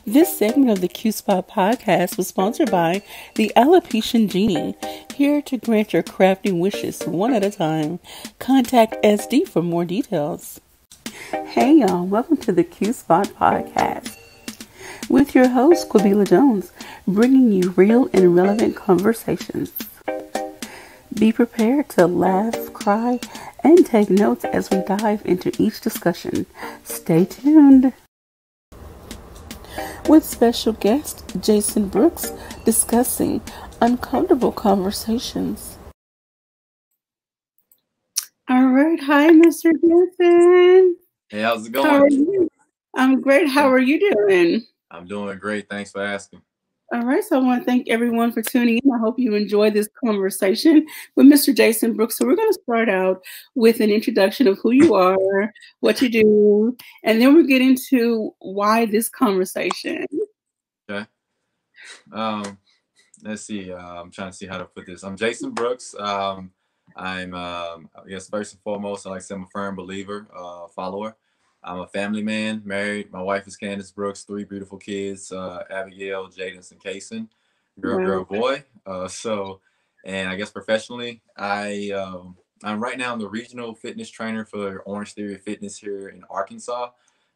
This segment of the Q Spot podcast was sponsored by the Alopecia Genie, here to grant your crafty wishes one at a time. Contact SD for more details. Hey y'all, welcome to the Q Spot podcast with your host, Quabila Jones, bringing you real and relevant conversations. Be prepared to laugh, cry, and take notes as we dive into each discussion. Stay tuned. With special guest Jason Brooks discussing uncomfortable conversations. All right. Hi, Mr. Jason. Hey, how's it going? How are you? I'm great. How are you doing? I'm doing great. Thanks for asking. All right. So I want to thank everyone for tuning in. I hope you enjoy this conversation with Mr. Jason Brooks. So we're going to start out with an introduction of who you are, what you do, and then we'll get into why this conversation. Okay. Let's see. I'm trying to see how to put this. I'm Jason Brooks. I'm, I guess, first and foremost, I like to say I'm a firm believer, follower. I'm a family man, married. My wife is Candace Brooks, 3 beautiful kids, Abigail, Jadis, and Kason, girl, boy. And I guess professionally, I'm right now the regional fitness trainer for Orange Theory Fitness here in Arkansas.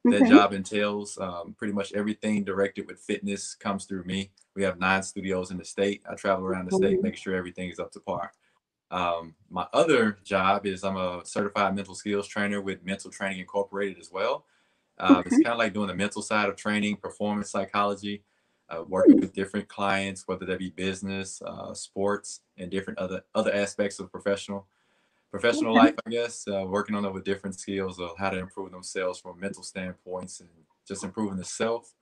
That job entails pretty much everything directed with fitness comes through me. We have 9 studios in the state. I travel around the state, making sure everything is up to par. My other job is I'm a certified mental skills trainer with Mental Training Incorporated as well. It's kind of like doing the mental side of training, performance psychology, working with different clients, whether that be business, sports, and different other aspects of professional life, I guess, working on it with different skills of how to improve themselves from mental standpoints and just improving the self.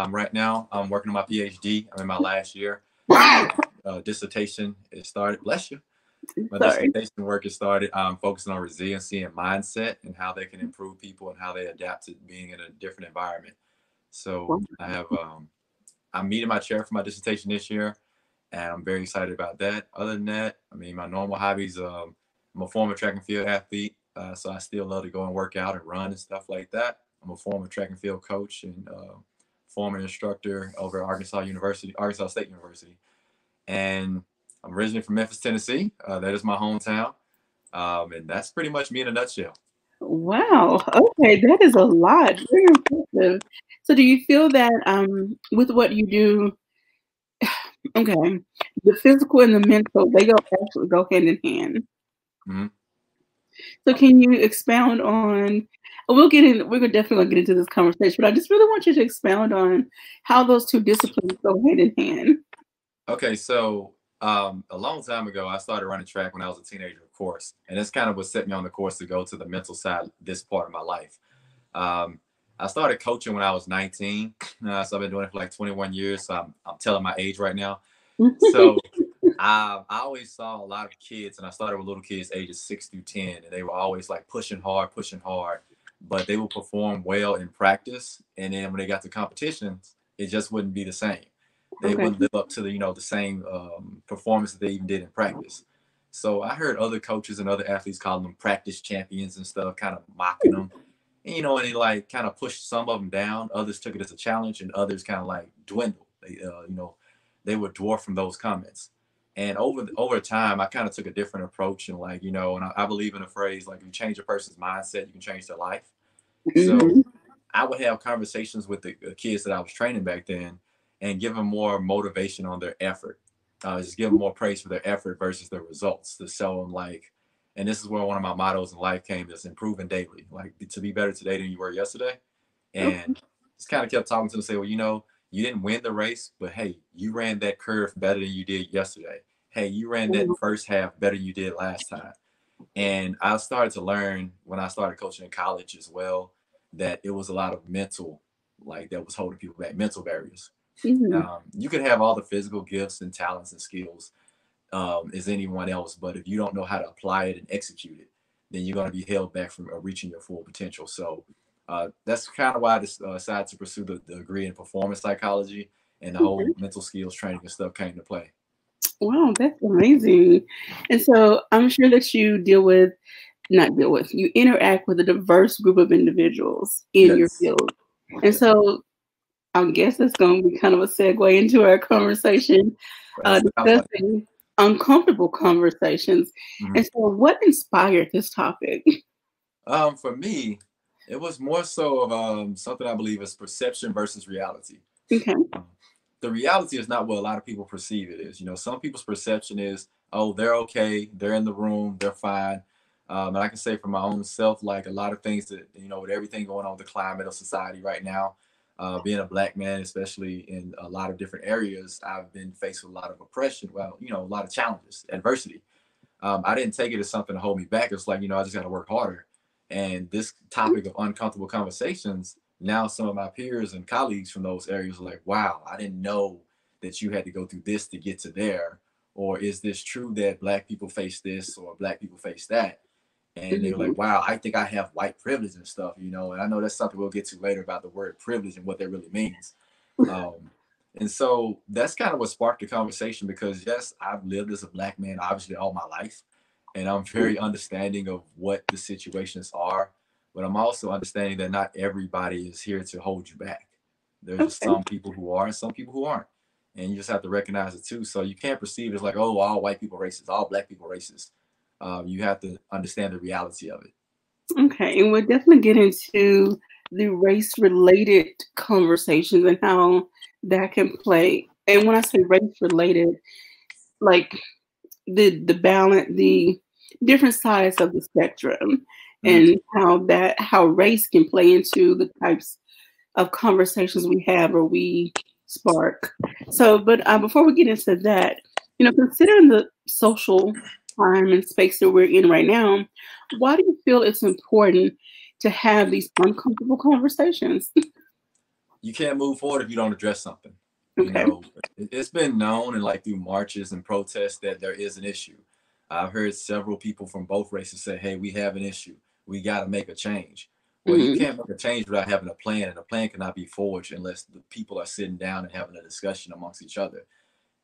Right now, I'm working on my PhD. I'm in my last year. Dissertation is started. Bless you. My dissertation work has started. I'm focusing on resiliency and mindset and how they can improve people and how they adapt to being in a different environment. So I'm meeting my chair for my dissertation this year, and I'm very excited about that. Other than that, I mean, my normal hobbies, I'm a former track and field athlete, so I still love to go and work out and run and stuff like that. I'm a former track and field coach and former instructor over at Arkansas State University. And I'm originally from Memphis, Tennessee. That is my hometown. And that's pretty much me in a nutshell. Wow. Okay, that is a lot. Very impressive. So do you feel that with what you do, okay, the physical and the mental, they actually go hand in hand. Mm-hmm. So can you expound on, we're definitely gonna get into this conversation, but I just really want you to expound on how those 2 disciplines go hand in hand. Okay, so a long time ago, I started running track when I was a teenager, of course, and this kind of what set me on the course to go to the mental side this part of my life. I started coaching when I was 19, so I've been doing it for like 21 years, so I'm telling my age right now. So I always saw a lot of kids, and I started with little kids ages 6 through 10, and they were always like pushing hard, but they would perform well in practice, and then when they got to competitions, it just wouldn't be the same. They wouldn't live up to the same performance that they even did in practice. So I heard other coaches and other athletes calling them practice champions and stuff, kind of mocking them. And, and they like kind of pushed some of them down. Others took it as a challenge, and others kind of like dwindled. They were dwarfed from those comments. And over time, I kind of took a different approach, and and I believe in a phrase like, if you change a person's mindset, you can change their life. So I would have conversations with the kids that I was training back then, and give them more motivation on their effort. Just give them more praise for their effort versus their results, to show them and this is where one of my mottos in life came, is improving daily, like to be better today than you were yesterday. And just kind of kept talking to them, say, well, you didn't win the race, but hey, you ran that curve better than you did yesterday. Hey, you ran that first half better than you did last time. And I started to learn when I started coaching in college as well, that it was a lot of mental, that was holding people back, mental barriers. You could have all the physical gifts and talents and skills as anyone else, but if you don't know how to apply it and execute it, then you're going to be held back from reaching your full potential. So that's kind of why I decided to pursue the degree in performance psychology, and the whole mental skills training and stuff came to play. Wow, that's amazing. And so I'm sure that you you interact with a diverse group of individuals in your field. And so I guess it's going to be kind of a segue into our conversation, discussing uncomfortable conversations. Mhm. And so, what inspired this topic? For me, it was more so of something I believe is perception versus reality. Okay. Um, the reality is not what a lot of people perceive it is. You know, some people's perception is, oh, they're okay, they're in the room, they're fine. And I can say for my own self, like a lot of things that, you know, with everything going on with the climate of society right now, being a black man, especially in a lot of different areas, I've been faced with a lot of oppression. Well, you know, a lot of challenges, adversity. I didn't take it as something to hold me back. It's like, you know, I just got to work harder. And this topic of uncomfortable conversations, now some of my peers and colleagues from those areas are like, wow, I didn't know that you had to go through this to get to there. Or is this true that black people face this or black people face that? And they were Mhm. like, wow, I think I have white privilege and stuff, you know. And I know that's something we'll get to later about the word privilege and what that really means. Um, and so that's kind of what sparked the conversation because, yes, I've lived as a black man obviously all my life. And I'm very understanding of what the situations are. But I'm also understanding that not everybody is here to hold you back. There's just Okay. some people who are and some people who aren't. And you just have to recognize it too. So you can't perceive it as like, oh, all white people racist, all black people racist. You have to understand the reality of it. Okay. And we'll definitely get into the race related conversations and how that can play. And when I say race related, like the balance, the different sides of the spectrum, Mhm. and how race can play into the types of conversations we have or we spark. So, but before we get into that, considering the social time and space that we're in right now, why do you feel it's important to have these uncomfortable conversations? You can't move forward if you don't address something. You Okay. know, it's been known and like through marches and protests that there is an issue. I've heard several people from both races say, hey, we have an issue. We got to make a change. Well, you Mm-hmm. can't make a change without having a plan, and a plan cannot be forged unless the people are sitting down and having a discussion amongst each other.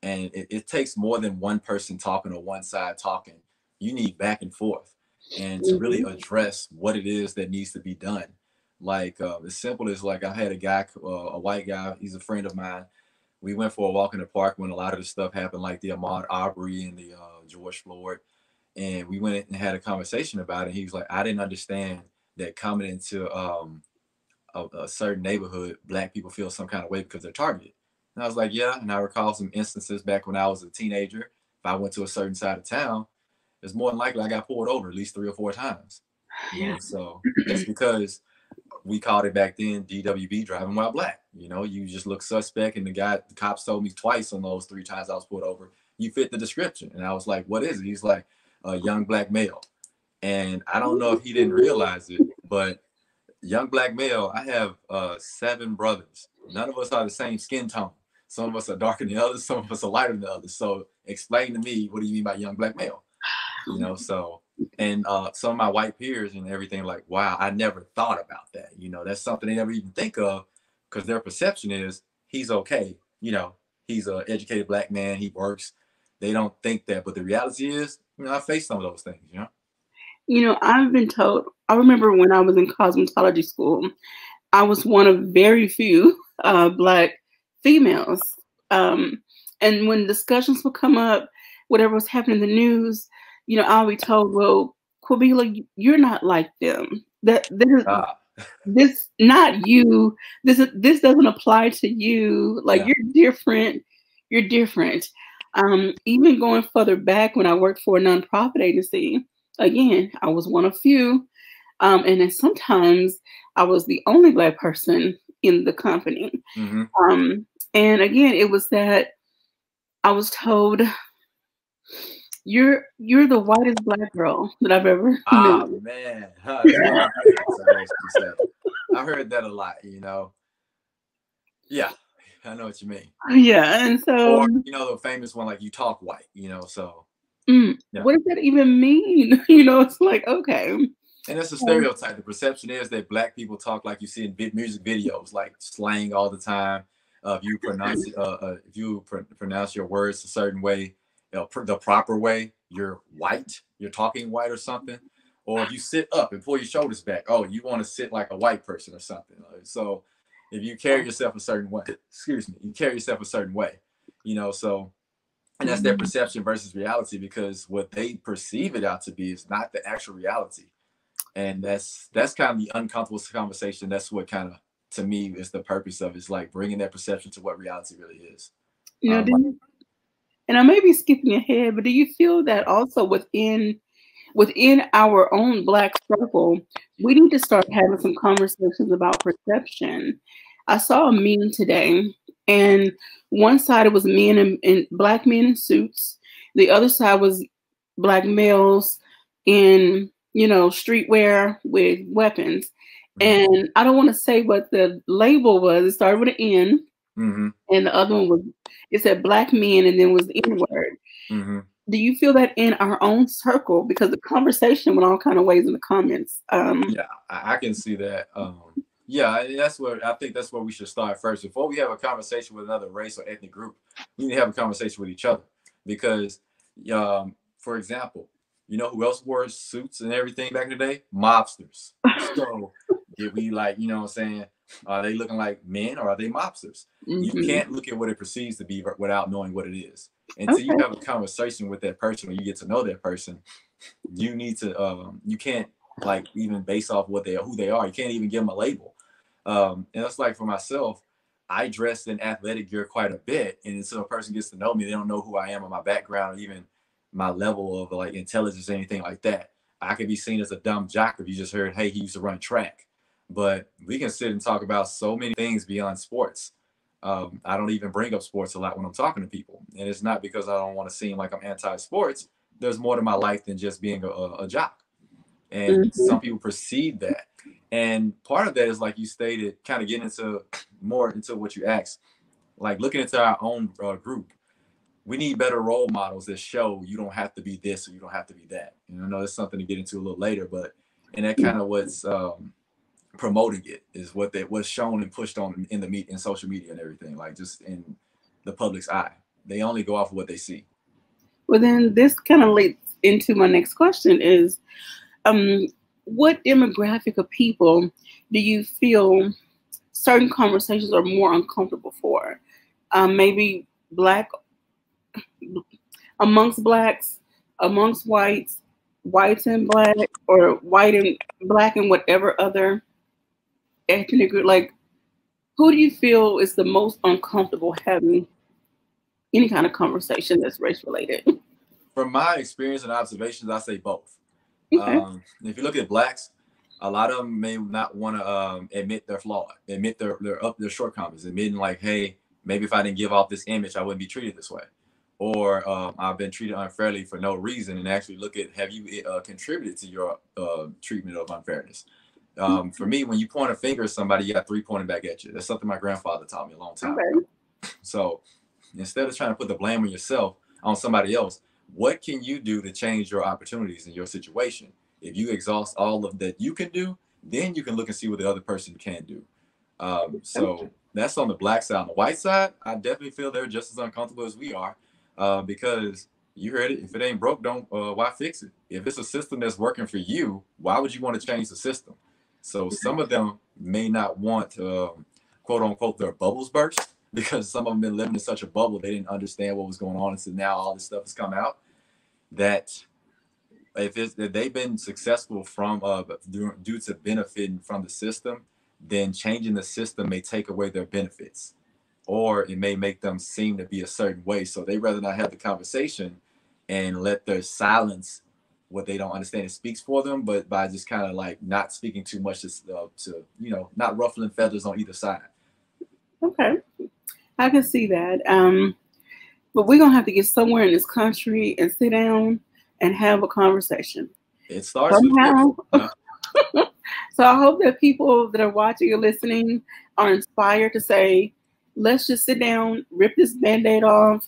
And it takes more than one person talking or one side talking. You need back and forth and to really Mm-hmm. address what it is that needs to be done. Like as simple as like I had a guy, a white guy, he's a friend of mine. We went for a walk in the park when a lot of the stuff happened, like the Ahmaud Arbery and the George Floyd. And we went and had a conversation about it. He was like, I didn't understand that coming into a certain neighborhood, black people feel some kind of way because they're targeted. And I was like, yeah. And I recall some instances back when I was a teenager. If I went to a certain side of town, it's more than likely I got pulled over at least 3 or 4 times. You Yeah. know, so that's because we called it back then DWB, driving while black. You know, you just look suspect, and the cops told me twice on those 3 times I was pulled over, you fit the description. And I was like, what is it? He's like, a young black male. And I don't know if he didn't realize it, but young black male, I have 7 brothers. None of us are the same skin tone. Some of us are darker than the others. Some of us are lighter than the others. So explain to me, what do you mean by young black male? You know, so, and some of my white peers and everything, like, wow, I never thought about that. You know, that's something they never even think of because their perception is he's okay. You know, he's an educated black man. He works. They don't think that. But the reality is, you know, I face some of those things, you know? I've been told, I remember when I was in cosmetology school, I was one of very few Black females. Um, and when discussions would come up, whatever was happening in the news, I'll be told, well, Quabila, you're not like them. Ah, This not you. This doesn't apply to you. Like yeah. you're different. You're different. Even going further back when I worked for a nonprofit agency, again, I was one of few. And then sometimes I was the only Black person in the company. Mm-hmm. Um, and again, it was that I was told, you're the whitest Black girl that I've ever Ah, known. man. That's one of my favorites, I actually say. I heard that a lot, you know. Yeah, I know what you mean. Yeah, and so Or, you know, the famous one, like, you talk white, you know, so, yeah. what does that even mean? It's like, okay. And it's a stereotype. The perception is that black people talk like you see in music videos, like slang all the time. If you pronounce your words a certain way, the proper way, you're white. You're talking white or something. Or if you sit up and pull your shoulders back, oh, you want to sit like a white person or something. So if you carry yourself a certain way, excuse me, you carry yourself a certain way, so, and that's their perception versus reality, because what they perceive it out to be is not the actual reality. And that's kind of the uncomfortable conversation. That's what kind of, to me, is the purpose of it, is like bringing that perception to what reality really is. And I may be skipping ahead, but do you feel that also within our own Black circle, we need to start having some conversations about perception? I saw a meme today, and one side it was men in Black men in suits. The other side was Black males in, streetwear with weapons. And I don't want to say what the label was. It started with an N. And the other one it said Black men, and then was the N word. Do you feel that in our own circle? Because the conversation went all kind of ways in the comments. Yeah, I can see that. Yeah, that's where I think that's where we should start first. Before we have a conversation with another race or ethnic group, we need to have a conversation with each other. Because, for example, you know who else wore suits and everything back in the day? Mobsters. So did we, like, what I'm saying? Are they looking like men, or are they mobsters? You can't look at what it perceives to be without knowing what it is. Until you have a conversation with that person, or you get to know that person, you need to, you can't, like, even base off who they are. You can't even give them a label. And that's like, for myself, I dress in athletic gear quite a bit. And until a person gets to know me, they don't know who I am or my background, or even my level of, like, intelligence or anything like that. I could be seen as a dumb jock if you just heard, hey, he used to run track. But we can sit and talk about so many things beyond sports. I don't even bring up sports a lot when I'm talking to people. And it's not because I don't want to seem like I'm anti-sports. There's more to my life than just being a jock. And some people perceive that. And part of that is, like you stated, kind of getting more into what you asked, like looking into our own group. We need better role models that show you don't have to be this or you don't have to be that. And I know that's something to get into a little later, and that kind of what's promoting it is what's shown and pushed on in social media and everything, like just in the public's eye. They only go off of what they see. Well, then this kind of leads into my next question is, what demographic of people do you feel certain conversations are more uncomfortable for? Maybe amongst Blacks, amongst whites and Black, or white and Black and whatever other ethnic group. Like, who do you feel is the most uncomfortable having any kind of conversation that's race related? From my experience and observations, I say both. Okay. If you look at Blacks, a lot of them may not want to admit they're flawed, admit their shortcomings, admitting, like, hey, maybe if I didn't give off this image, I wouldn't be treated this way. Or I've been treated unfairly for no reason, and actually look at, have you contributed to your treatment of unfairness? For me, when you point a finger at somebody, you got three pointing back at you. That's something my grandfather taught me a long time ago. So instead of trying to put the blame on yourself, on somebody else, what can you do to change your opportunities in your situation? If you exhaust all of that you can do, then you can look and see what the other person can do. So that's on the Black side. On the white side, I definitely feel they're just as uncomfortable as we are, because you heard it. If it ain't broke, why fix it? If it's a system that's working for you, why would you want to change the system? So some of them may not want to, quote unquote, their bubbles burst, because some of them been living in such a bubble, they didn't understand what was going on. And so now all this stuff has come out, that if they've been successful from due to benefiting from the system, then changing the system may take away their benefits, or it may make them seem to be a certain way. So they rather not have the conversation and let their silence what they don't understand. It speaks for them, but by just kind of like not speaking too much to not ruffling feathers on either side. Okay, I can see that. But we're gonna have to get somewhere in this country and sit down and have a conversation. It starts somehow. So I hope that people that are watching or listening are inspired to say, let's just sit down, rip this Band-Aid off,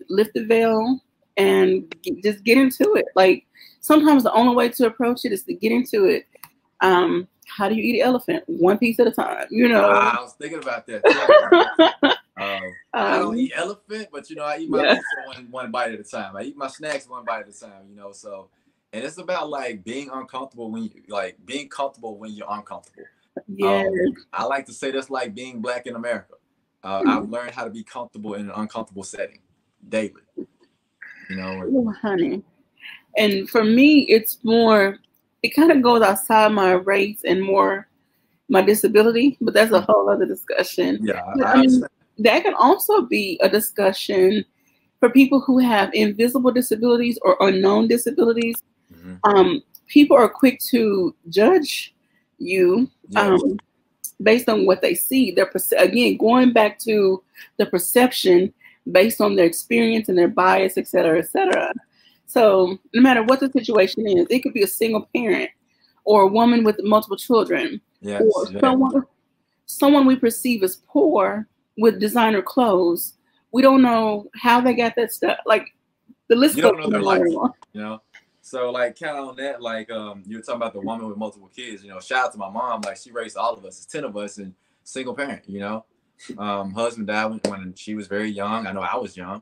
lift the veil, and just get into it. Like, sometimes the only way to approach it is to get into it. How do you eat an elephant? One piece at a time, I was thinking about that. I don't eat elephant, but I eat my pizza one bite at a time. I eat my snacks one bite at a time, so. And it's about, like, being uncomfortable being comfortable when you're uncomfortable. Yes. I like to say that's like being Black in America. I've learned how to be comfortable in an uncomfortable setting daily. You know, Oh, honey. And for me, it's more, it kind of goes outside my race and more my disability, but that's a whole other discussion. yeah, But I I mean, understand. that can also be a discussion for people who have invisible disabilities or unknown disabilities. Mm-hmm. People are quick to judge you Yes. based on what they see. Again, going back to the perception based on their experience and their bias, et cetera, et cetera. So no matter what the situation is, it could be a single parent or a woman with multiple children or Yes. Yeah. someone we perceive as poor with designer clothes. We don't know how they got that stuff. Like the list You goes don't know their on and life. on. You know. So like count on that. Like you were talking about the woman with multiple kids. You know, shout out to my mom. Like she raised all of us. It's 10 of us and single parent. You know, husband died when she was very young. I know I was young.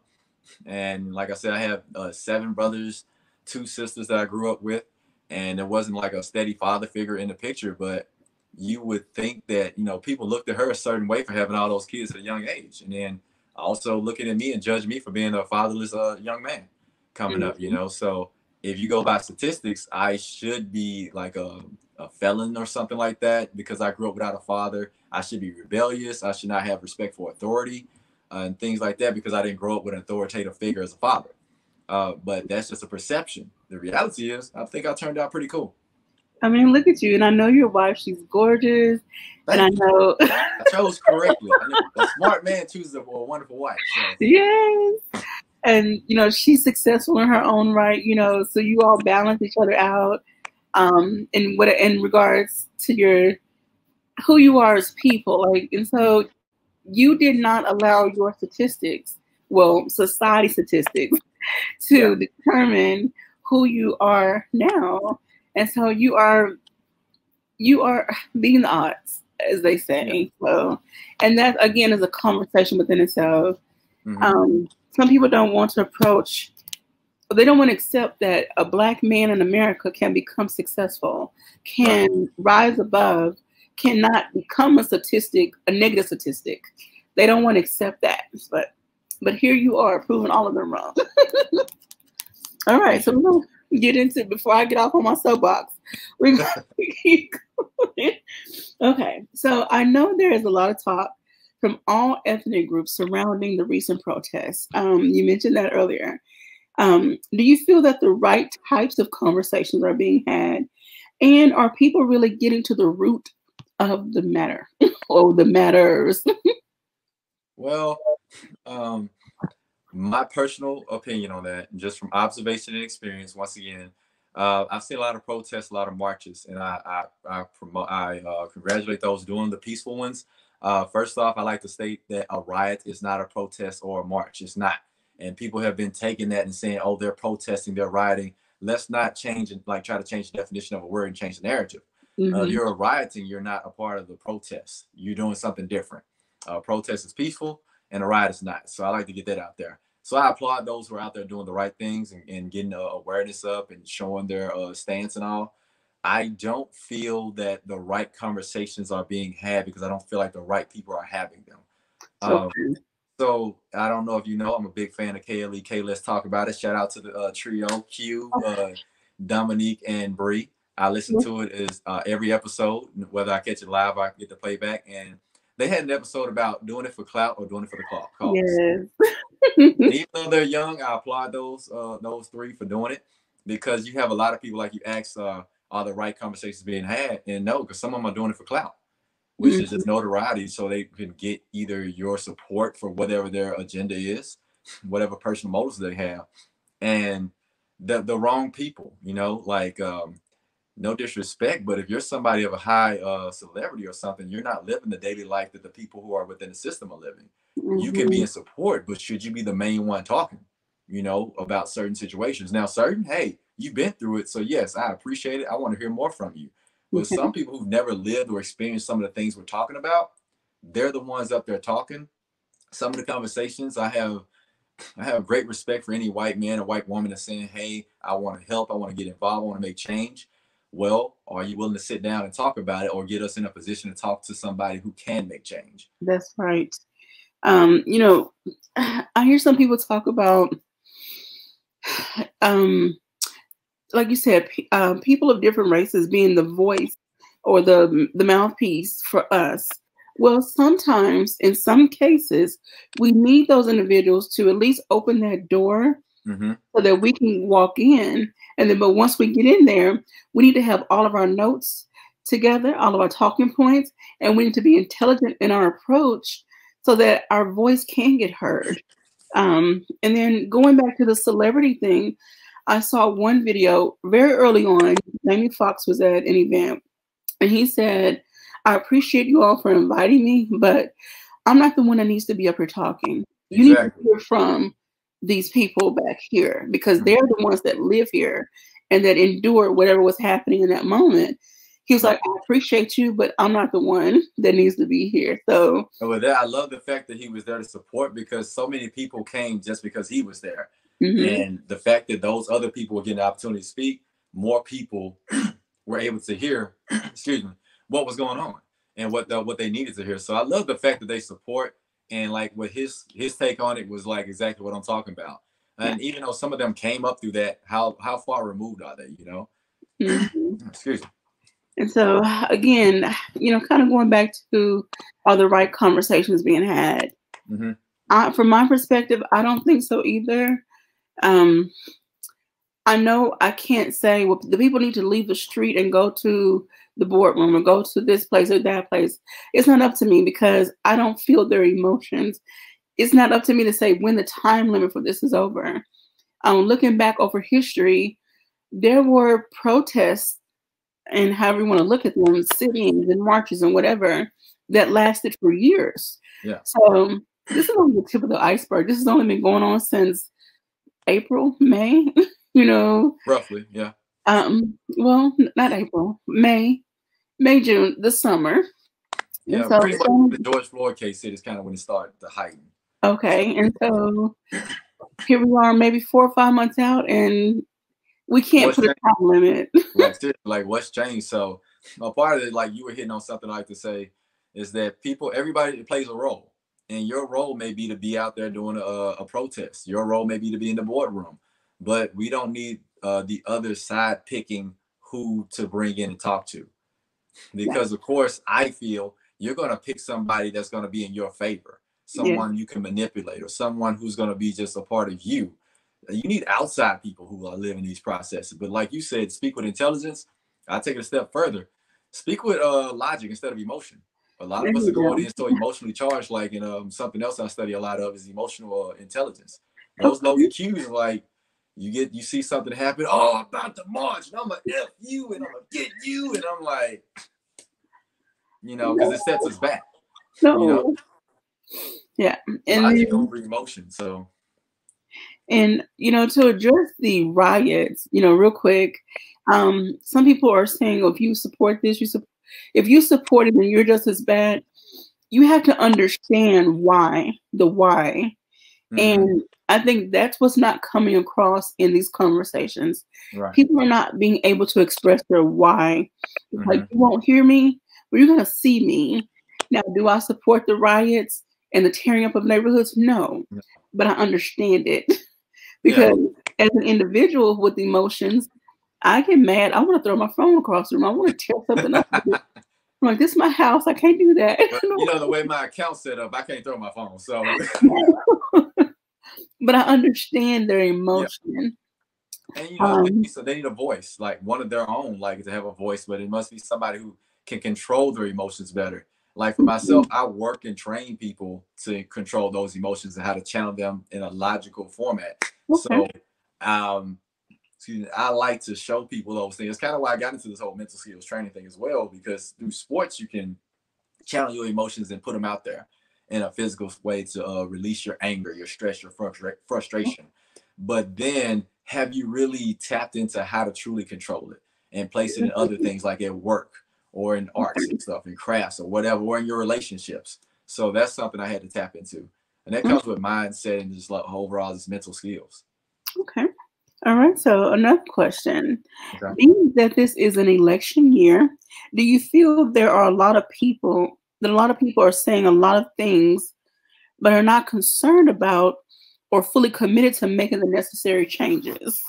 And like I said, I have 7 brothers, 2 sisters that I grew up with, and there wasn't like a steady father figure in the picture. But you would think that, you know, people looked at her a certain way for having all those kids at a young age, and then also looking at me and judge me for being a fatherless young man coming up. You Mhm. know, so if you go by statistics, I should be like a felon or something like that because I grew up without a father. I should be rebellious. I should not have respect for authority and things like that because I didn't grow up with an authoritative figure as a father. But that's just a perception. The reality is, I think I turned out pretty cool. I mean, look at you, and I know your wife. She's gorgeous, and I Thank you. know. I chose correctly. I know a smart man chooses a wonderful wife. So Yes. And she's successful in her own right, so you all balance each other out in regards to your who you are as people. Like, and so you did not allow your statistics, well, society statistics, yeah, to determine who you are now. And so you are beating the odds, as they yeah. say. So, and that again is a conversation within itself. Mm-hmm. Some people don't want to approach, they don't want to accept that a Black man in America can become successful, Right. can rise above, cannot become a statistic, a negative statistic. They don't want to accept that. But here you are proving all of them wrong. All right, Thank so you. we're going to get into it before I get off on my soapbox. We're going to keep going. Okay, so I know there is a lot of talk from all ethnic groups surrounding the recent protests. You mentioned that earlier. Do you feel that the right types of conversations are being had? And are people really getting to the root of the matter or the matters? Well, um, my personal opinion on that, just from observation and experience, once again, I've seen a lot of protests, a lot of marches, and I congratulate those doing the peaceful ones. First off, I like to state that a riot is not a protest or a march. It's not, and people have been taking that and saying, "Oh, they're protesting, they're rioting." Let's not change and like try to change the definition of a word and change the narrative. If Mm-hmm. you're rioting, you're not a part of the protest. You're doing something different. Protest is peaceful, and a riot is not. So I like to get that out there. So I applaud those who are out there doing the right things and getting awareness up and showing their stance and all. I don't feel that the right conversations are being had because I don't feel like the right people are having them. Um, Okay. so I don't know if you know, I'm a big fan of KLE. K, let's talk about it. Shout out to the trio Q, Dominique, and Bree. I listen to it as every episode, whether I catch it live, I get the playback. And they had an episode about doing it for clout or doing it for the cause. Yes. And even though they're young, I applaud those 3 for doing it because you have a lot of people like you ask, are the right conversations being had? And no, because some of them are doing it for clout, which is just notoriety, so they can get either your support for whatever their agenda is, whatever personal motives they have, and the wrong people, like no disrespect, but if you're somebody of a high celebrity or something, you're not living the daily life that the people who are within the system are living. You can be Mm-hmm. in support, but should you be the main one talking, about certain situations? Now, certain, hey, you've been through it. So yes, I appreciate it. I want to hear more from you. But Okay. some people who've never lived or experienced some of the things we're talking about, they're the ones up there talking. Some of the conversations I have great respect for any white man or white woman that's saying, hey, I want to help, I want to get involved, I want to make change. Well, are you willing to sit down and talk about it, or get us in a position to talk to somebody who can make change? That's right. You know, I hear some people talk about, um, like you said, people of different races being the voice or the mouthpiece for us. Well, sometimes, in some cases, we need those individuals to at least open that door Mm-hmm. so that we can walk in. And then, but once we get in there, we need to have all of our notes together, all of our talking points, and we need to be intelligent in our approach so that our voice can get heard. And then going back to the celebrity thing, I saw one video very early on. Jamie Foxx was at an event, and he said, "I appreciate you all for inviting me, but I'm not the one that needs to be up here talking. You need to Exactly. hear from these people back here because Mhm. they're the ones that live here and that endure whatever was happening in that moment." He was Right. like, "I appreciate you, but I'm not the one that needs to be here." So, And with that, I love the fact that he was there to support, because so many people came just because he was there. mhm, And the fact that those other people were getting the opportunity to speak, more people were able to hear, excuse me, what was going on and what they needed to hear. So I love the fact that they support, and like what his take on it was like exactly what I'm talking about. yeah. And even though some of them came up through that, how far removed are they? Mhm. Excuse me. And so, again, kind of going back to, are the right conversations being had? Mm-hmm. From my perspective, I don't think so either. Um, I know I can't say, well, the people need to leave the street and go to the boardroom or go to this place or that place. It's not up to me because I don't feel their emotions. It's not up to me to say when the time limit for this is over. Looking back over history, there were protests, and however you want to look at them, sit-ins and marches and whatever, that lasted for years. Yeah. So this is only the tip of the iceberg. This has only been going on since April, May, you know. Roughly. Yeah. Well, not April, May, June, the summer. And Yeah. so, Pretty much the George Floyd case is kind of when it started to heighten. okay. And so here we are, maybe 4 or 5 months out, and we can't What's put a changed? time limit. Like what's changed? So a part of it, like you were hitting on something I like to say, is that everybody plays a role, and your role may be to be out there doing a protest. Your role may be to be in the boardroom, but we don't need the other side picking who to bring in and talk to, Yeah. because of course I feel you're going to pick somebody that's going to be in your favor, Yeah. someone you can manipulate, or someone who's going to be just a part of you. You need outside people who are living these processes. But like you said, speak with intelligence. I take it a step further. Speak with logic instead of emotion. A lot There of us are you going go. in so emotionally charged. Like in something else I study a lot of is emotional intelligence. Those low Okay. EQs, like you see something happen. Oh, I'm about to march, and I'm gonna F you, and I'm gonna get you, and I'm like, because it sets us back. No. Yeah. And Logic then, over emotion. So to address the riots, real quick, some people are saying, oh, if you support this, if you support it, then you're just as bad. You have to understand the why. And I think that's what's not coming across in these conversations. right. People are not being able to express their why. It's like, you won't hear me, but you're going to see me. Now, do I support the riots and the tearing up of neighborhoods? No, but I understand it. Because as an individual with emotions, I get mad. I want to throw my phone across the room. I want to tear something up. I'm like, this is my house. I can't do that. But the way my account's set up, I can't throw my phone. So, but I understand their emotion. And they need a voice, like one of their own, like to have a voice, but it must be somebody who can control their emotions better. Like for myself, I work and train people to control those emotions and how to channel them in a logical format. Okay. So, I like to show people those things. It's kind of why I got into this whole mental skills training thing as well, because through sports, you can channel your emotions and put them out there in a physical way to release your anger, your stress, your frustration. But then have you really tapped into how to truly control it and place it in other things like at work or in arts and stuff, in crafts or whatever, or in your relationships? So that's something I had to tap into. And that comes with mindset and just like overall just mental skills. Okay. All right. So another question. Okay. Being that this is an election year, do you feel there are a lot of people that a lot of people are saying a lot of things but are not concerned about or fully committed to making the necessary changes?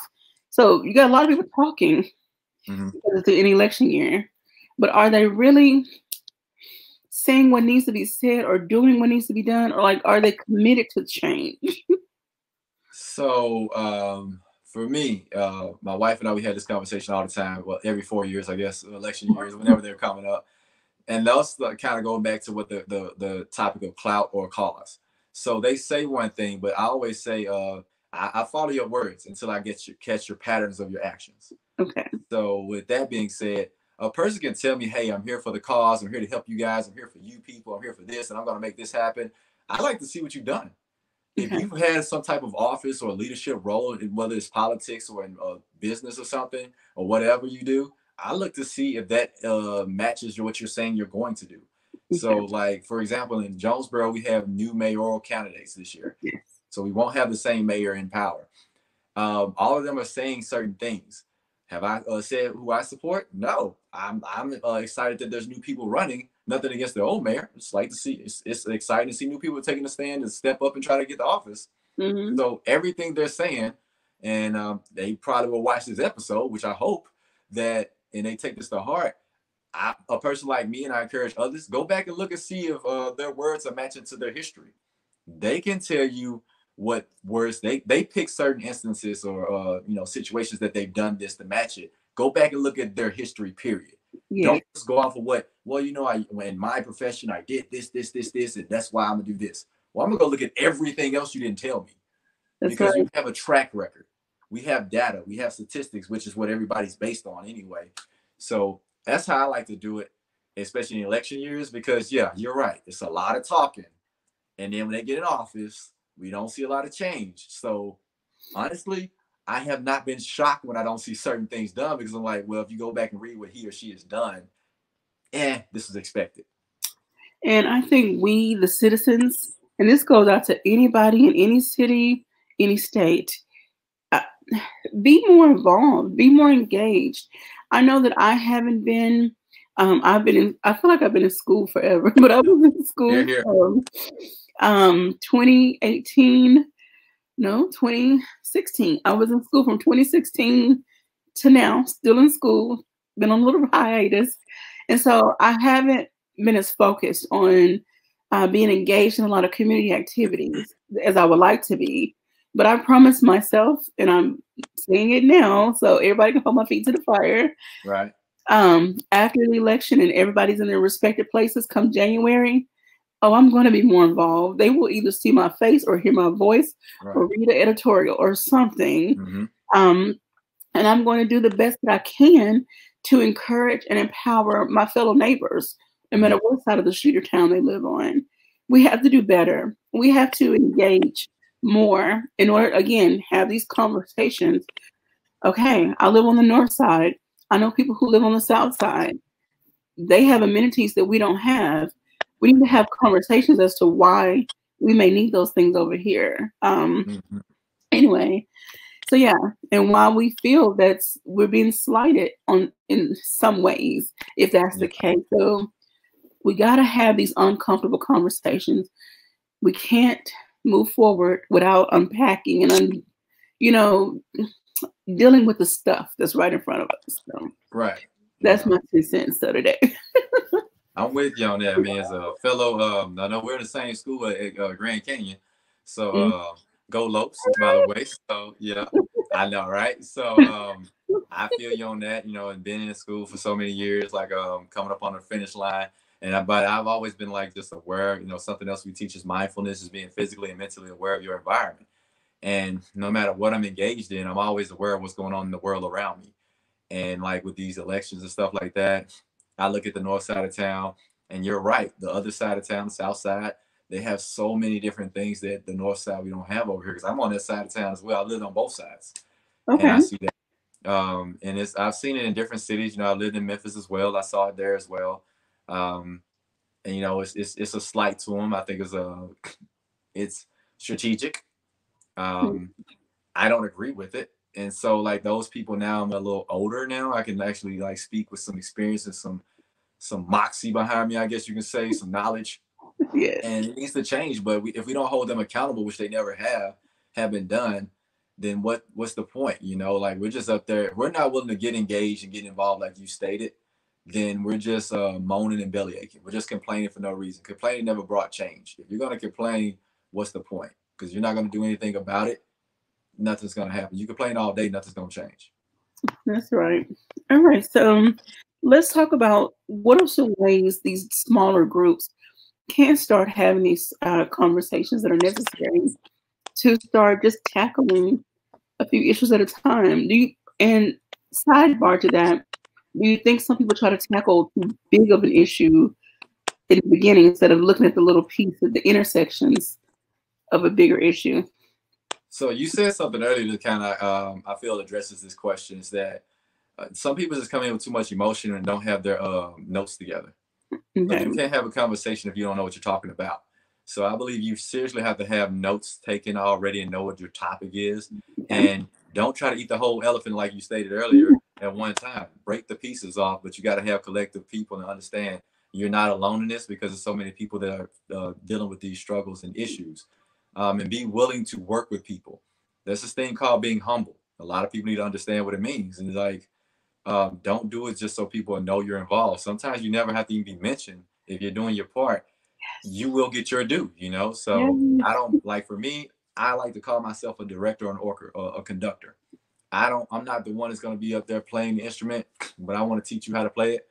So you got a lot of people talking Hmm. because it's an election year, but are they really saying what needs to be said or doing what needs to be done, or like are they committed to change? So for me, my wife and I, we had this conversation all the time. Well, every 4 years, I guess, election years, whenever they're coming up. And that's kind of going back to what the topic of clout or cause. So they say one thing, but I always say, I follow your words until I catch your patterns of your actions. Okay. So with that being said, a person can tell me, "Hey, I'm here for the cause. I'm here to help you guys. I'm here for you people. I'm here for this, and I'm going to make this happen." I like to see what you've done. If Okay. you've had some type of office or leadership role, whether it's politics or in business or something or whatever you do, I look to see if that matches what you're saying you're going to do. So, Okay. like for example, in Jonesboro, we have new mayoral candidates this year, Yes. so we won't have the same mayor in power. All of them are saying certain things. Have I said who I support? No. I'm excited that there's new people running. Nothing against the old mayor. It's like to see. It's exciting to see new people taking a stand and step up and try to get the office. Hmm. So everything they're saying, and they probably will watch this episode, which I hope that, and they take this to heart. A person like me, and I encourage others, go back and look and see if their words are matching to their history. They can tell you what words they pick certain instances or situations that they've done this to match it. Go back and look at their history. Period. Yeah. Don't just go off of what. Well, I in my profession I did this, and that's why I'm gonna do this. Well, I'm gonna go look at everything else you didn't tell me That's because right. you have a track record. We have data, we have statistics, which is what everybody's based on anyway. So that's how I like to do it, especially in election years, because yeah, you're right. It's a lot of talking. And then when they get in office, we don't see a lot of change. So honestly, I have not been shocked when I don't see certain things done because I'm like, well, if you go back and read what he or she has done, this was expected. And I think we, the citizens, and this goes out to anybody in any city, any state, uh, be more involved, be more engaged. I know that I haven't been. I've been in. I feel like I've been in school forever, but I was in Here, school here. from 2018. No, 2016. I was in school from 2016 to now. Still in school. Been on a little hiatus, and so I haven't been as focused on being engaged in a lot of community activities as I would like to be. But I promised myself, and I'm saying it now, so everybody can hold my feet to the fire. Right. After the election and everybody's in their respective places come January, oh, I'm going to be more involved. They will either see my face or hear my voice Right. or read an editorial or something. Mm-hmm. Um, and I'm going to do the best that I can to encourage and empower my fellow neighbors, no matter what side of the street or town they live on. We have to do better. We have to engage more in order, again, have these conversations. Okay, I live on the north side. I know people who live on the south side. They have amenities that we don't have. We need to have conversations as to why we may need those things over here. Mm-hmm. Anyway, so yeah, and while we feel that we're being slighted on in some ways, if that's Yeah. the case, so we got to have these uncomfortable conversations. We can't move forward without unpacking and you know dealing with the stuff that's right in front of us. So Right. that's Yeah. my 2 cents of today. I'm with you on that, man. As a fellow, I know we're in the same school at Grand Canyon, so Mm. go Lopes, by the way. So yeah, I know, right? So I feel you on that. And been in school for so many years, like coming up on the finish line. But I've always been like just aware. Something else we teach is mindfulness, is being physically and mentally aware of your environment. And no matter what I'm engaged in, I'm always aware of what's going on in the world around me. And like with these elections and stuff like that, I look at the north side of town, and you're right. The other side of town, the south side, they have so many different things that the north side we don't have over here. Because I'm on that side of town as well. I live on both sides, and I Okay. see that. And I've seen it in different cities. I lived in Memphis as well. I saw it there as well. Um, and it's a slight to them. I think it's strategic. Mm. I don't agree with it. And so like those people now, I'm a little older now. I can actually like speak with some experience and some moxie behind me, I guess you can say, some knowledge. Yes. And it needs to change. But if we don't hold them accountable, which they never have been done, then what's the point? You know, like we're just up there. We're not willing to get engaged and get involved, like you stated. Then we're just moaning and belly aching. We're just complaining for no reason. Complaining never brought change. If you're gonna complain, what's the point? Because you're not gonna do anything about it. Nothing's gonna happen. You complain all day, nothing's gonna change. That's right. All right. So let's talk about what are some ways these smaller groups can start having these conversations that are necessary to start just tackling a few issues at a time. And sidebar to that, do you think some people try to tackle too big of an issue in the beginning instead of looking at the little pieces, the intersections of a bigger issue? So you said something earlier that kind of I feel addresses this question, is that some people just come in with too much emotion and don't have their notes together. Okay. Like you can't have a conversation if you don't know what you're talking about. So I believe you seriously have to have notes taken already and know what your topic is. And don't try to eat the whole elephant like you stated earlier at one time. Break the pieces off, but you got to have collective people and understand you're not alone in this, because there's so many people that are dealing with these struggles and issues. And be willing to work with people. There's this thing called being humble. A lot of people need to understand what it means. And it's like, don't do it just so people know you're involved. Sometimes you never have to even be mentioned. If you're doing your part, you will get your due, you know? So I don't, like, for me, I like to call myself a director or a conductor. I'm not the one that's going to be up there playing the instrument, but I want to teach you how to play it.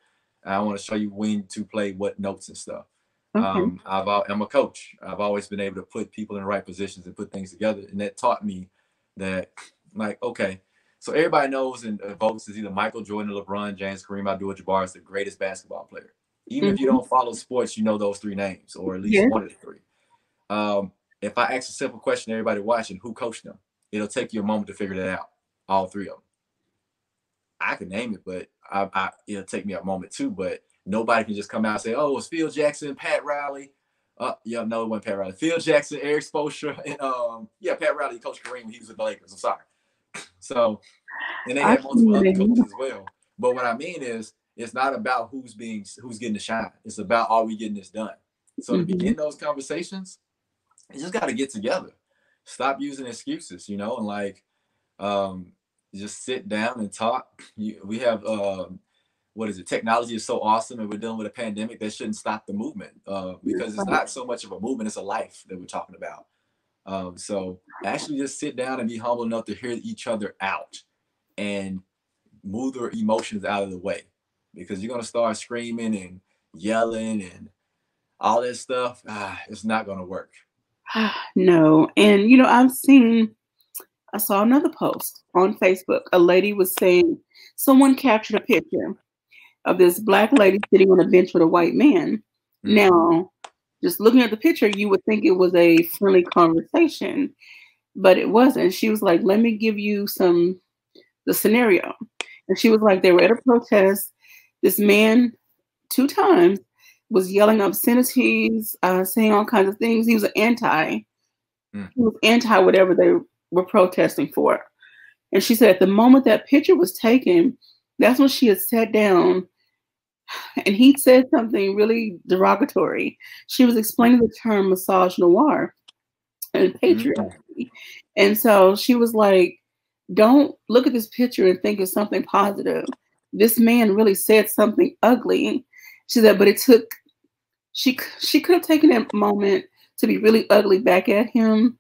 I want to show you when to play what notes and stuff. Okay. I'm a coach. I've always been able to put people in the right positions and put things together. And that taught me that, like, okay, so everybody knows and votes is either Michael Jordan, LeBron James, Kareem Abdul-Jabbar is the greatest basketball player. Even if you don't follow sports, you know those three names, or at least one of the three. If I ask a simple question to everybody watching, who coached them? It'll take you a moment to figure that out, all three of them. I can name it, but it'll take me a moment too. But nobody can just come out and say, oh, it was Phil Jackson, Pat Riley. Yeah, no, it wasn't Pat Riley. Phil Jackson, Eric Spoelstra, and Pat Riley coached Kareem when he was with the Lakers. I'm sorry. So, and they had multiple other coaches as well. But what I mean is, it's not about who's getting the shine. It's about, are we getting this done? So to begin those conversations, you just got to get together. Stop using excuses, you know, and like just sit down and talk. We have technology is so awesome, and we're dealing with a pandemic that shouldn't stop the movement because it's not so much of a movement, it's a life that we're talking about. So actually just sit down and be humble enough to hear each other out and move their emotions out of the way, because you're going to start screaming and yelling and all that stuff. It's not going to work. No. And, you know, I saw another post on Facebook. A lady was saying someone captured a picture of this Black lady sitting on a bench with a white man. Mm-hmm. Now, just looking at the picture, you would think it was a friendly conversation, but it wasn't. She was like, let me give you the scenario. And she was like, they were at a protest. This man 2 times was yelling obscenities, saying all kinds of things. He was He was anti whatever they were protesting for. And she said at the moment that picture was taken, that's when she had sat down and he said something really derogatory. She was explaining the term misogynoir and patriarchy. And so she was like, don't look at this picture and think it's something positive. This man really said something ugly. She said, but she could have taken that moment to be really ugly back at him,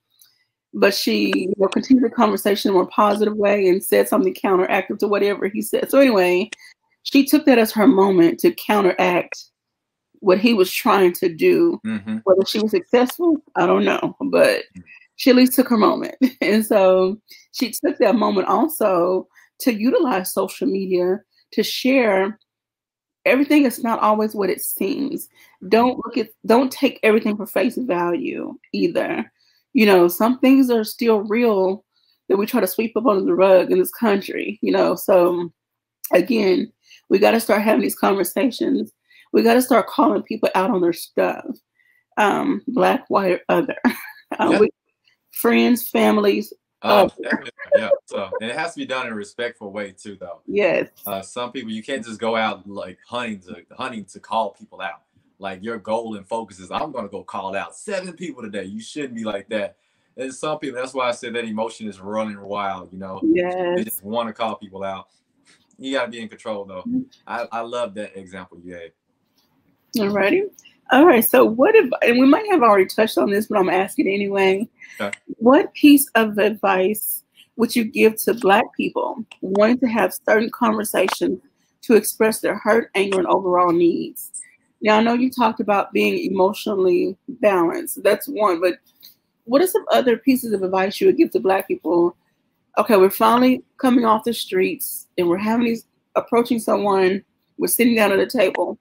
but she continued the conversation in a more positive way and said something counteractive to whatever he said. So anyway, she took that as her moment to counteract what he was trying to do. Mm-hmm. Whether she was successful, I don't know, but she at least took her moment. And so she took that moment also to utilize social media to share everything. Is not always what it seems. Don't take everything for face value either. You know, some things are still real that we try to sweep up under the rug in this country, you know. So again, we got to start having these conversations. We got to start calling people out on their stuff, Black, white, or other. Friends, families, Oh, Definitely, yeah. So, and it has to be done in a respectful way too, though. yes. Some people you can't just go out like hunting to call people out. Like your goal and focus is I'm gonna go call out 7 people today. You shouldn't be like that. And some people, that's why I said that emotion is running wild. You know, they Yes. just want to call people out. You gotta be in control though. I love that example you gave. Alrighty. All right. So, what if, and we might have already touched on this, but I'm asking anyway. Okay. What piece of advice would you give to Black people wanting to have certain conversations to express their hurt, anger, and overall needs? Now, I know you talked about being emotionally balanced. That's one, but what are some other pieces of advice you would give to Black people? Okay, we're finally coming off the streets and we're having these, approaching someone, we're sitting down at a table.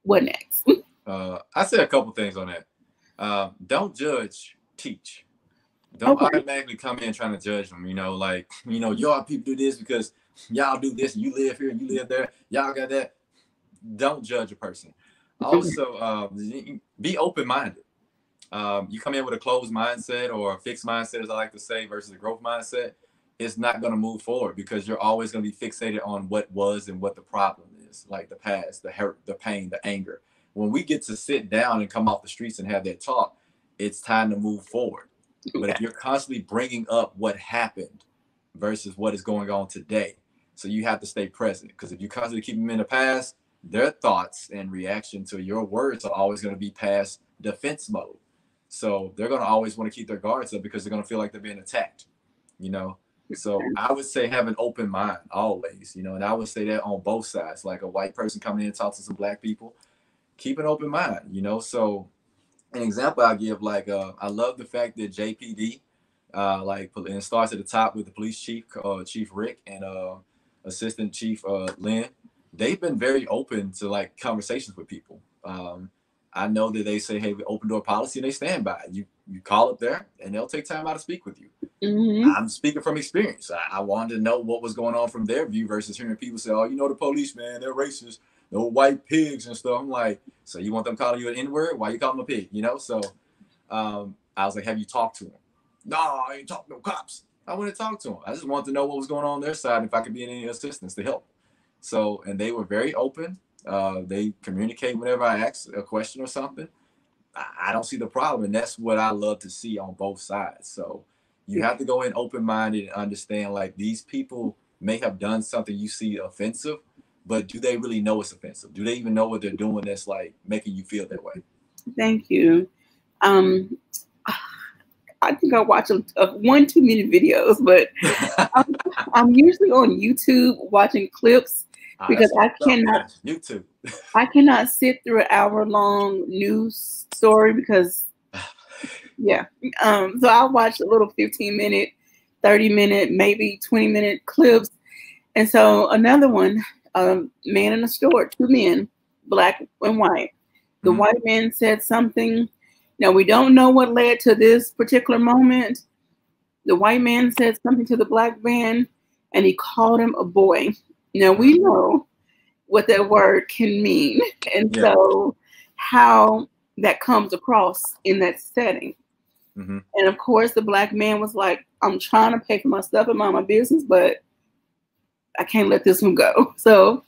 What next? I said a couple things on that. Don't judge, teach. Don't Okay. automatically come in trying to judge them. You know, like, y'all people do this because y'all do this. You live here, you live there. Y'all got that. Don't judge a person. Also, be open-minded. You come in with a closed mindset or a fixed mindset, as I like to say, versus a growth mindset, it's not going to move forward because you're always going to be fixated on what was and what the problem is, like the past, the hurt, the pain, the anger. When we get to sit down and come off the streets and have that talk, it's time to move forward. But if you're constantly bringing up what happened versus what is going on today, so you have to stay present, because if you constantly keep them in the past, their thoughts and reaction to your words are always going to be past defense mode. So they're going to always want to keep their guards up because they're going to feel like they're being attacked, you know? So I would say have an open mind always, and I would say that on both sides, like a white person coming in and talk to some Black people, keep an open mind, So an example I give, like, I love the fact that JPD, and it starts at the top with the police chief, Chief Rick, and Assistant Chief Lynn. They've been very open to like conversations with people. I know that they say, hey, we open door policy, and they stand by it. You call up there and they'll take time out to speak with you. Mm-hmm. I'm speaking from experience. I wanted to know what was going on from their view versus hearing people say, oh, the police, man, they're racist. They're white pigs and stuff. I'm like, so you want them calling you an N-word? Why you call them a pig? So I was like, have you talked to them? No, I ain't talked to no cops. I went to talk to them. I just wanted to know what was going on their side and if I could be in any assistance to help. So, and they were very open. They communicate whenever I ask a question or something. I don't see the problem. And that's what I love to see on both sides. So you have to go in open-minded and understand, like, these people may have done something you see offensive, but do they really know it's offensive? Do they even know what they're doing that's like making you feel that way? Thank you. I think I watch 1-2 minute videos, but I'm usually on YouTube watching clips because I cannot YouTube. I cannot sit through an hour-long news story because yeah. So I'll watch a little 15-minute, 30-minute, maybe 20-minute clips. And so another one, man in a store, 2 men, Black and white. The white man said something. Now, we don't know what led to this particular moment. The white man said something to the Black man, and he called him a boy. Now, we know what that word can mean. And so how that comes across in that setting. Mm-hmm. And, of course, the Black man was like, I'm trying to pay for my stuff and mind my business, but I can't let this one go. So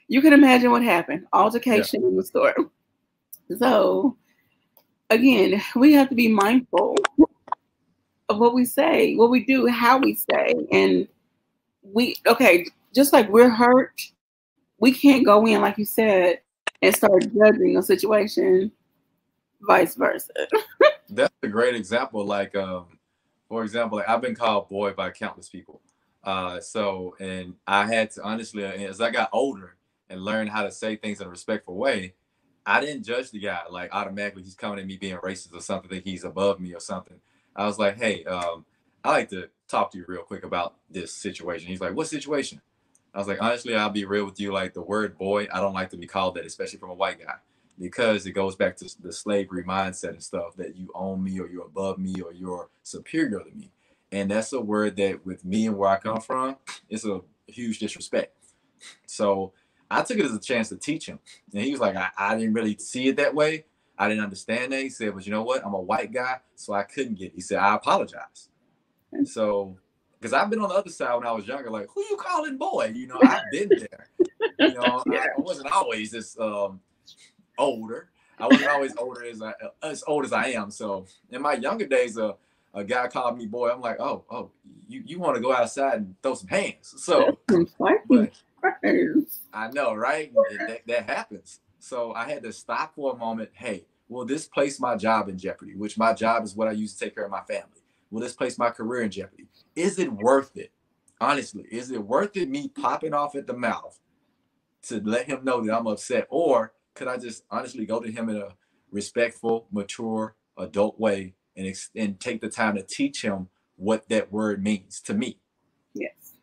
you can imagine what happened. Altercation in the store. So, again, we have to be mindful of what we say, what we do, how we say. And just like we're hurt, we can't go in, like you said, and start judging a situation, vice versa. That's a great example. Like, for example, I've been called boy by countless people. And I had to, honestly, as I got older and learned how to say things in a respectful way, I didn't judge the guy like automatically he's coming at me being racist or something, that he's above me or something. I was like, hey, I like to talk to you real quick about this situation. He's like, what situation? I was like, honestly, I'll be real with you. Like, the word boy, I don't like to be called that, especially from a white guy, because it goes back to the slavery mindset and stuff, that you own me or you're above me or you're superior to me. And that's a word that, with me and where I come from, it's a huge disrespect. So I took it as a chance to teach him. And he was like, I didn't really see it that way. I didn't understand that. He said, but you know what? I'm a white guy, so I couldn't get it. He said, I apologize. So, because I've been on the other side when I was younger, like, who you calling boy? You know, I've been there. You know, I wasn't always this older. I wasn't always as old as I am. So in my younger days, a guy called me boy. I'm like, oh, you want to go outside and throw some hands? So, but I know, right? That happens. So I had to stop for a moment. Hey, will this place my job in jeopardy? Which my job is what I use to take care of my family. Will this place my career in jeopardy? Is it worth it? Honestly, is it worth it me popping off at the mouth to let him know that I'm upset? Or could I just honestly go to him in a respectful, mature, adult way and take the time to teach him what that word means to me? Yes.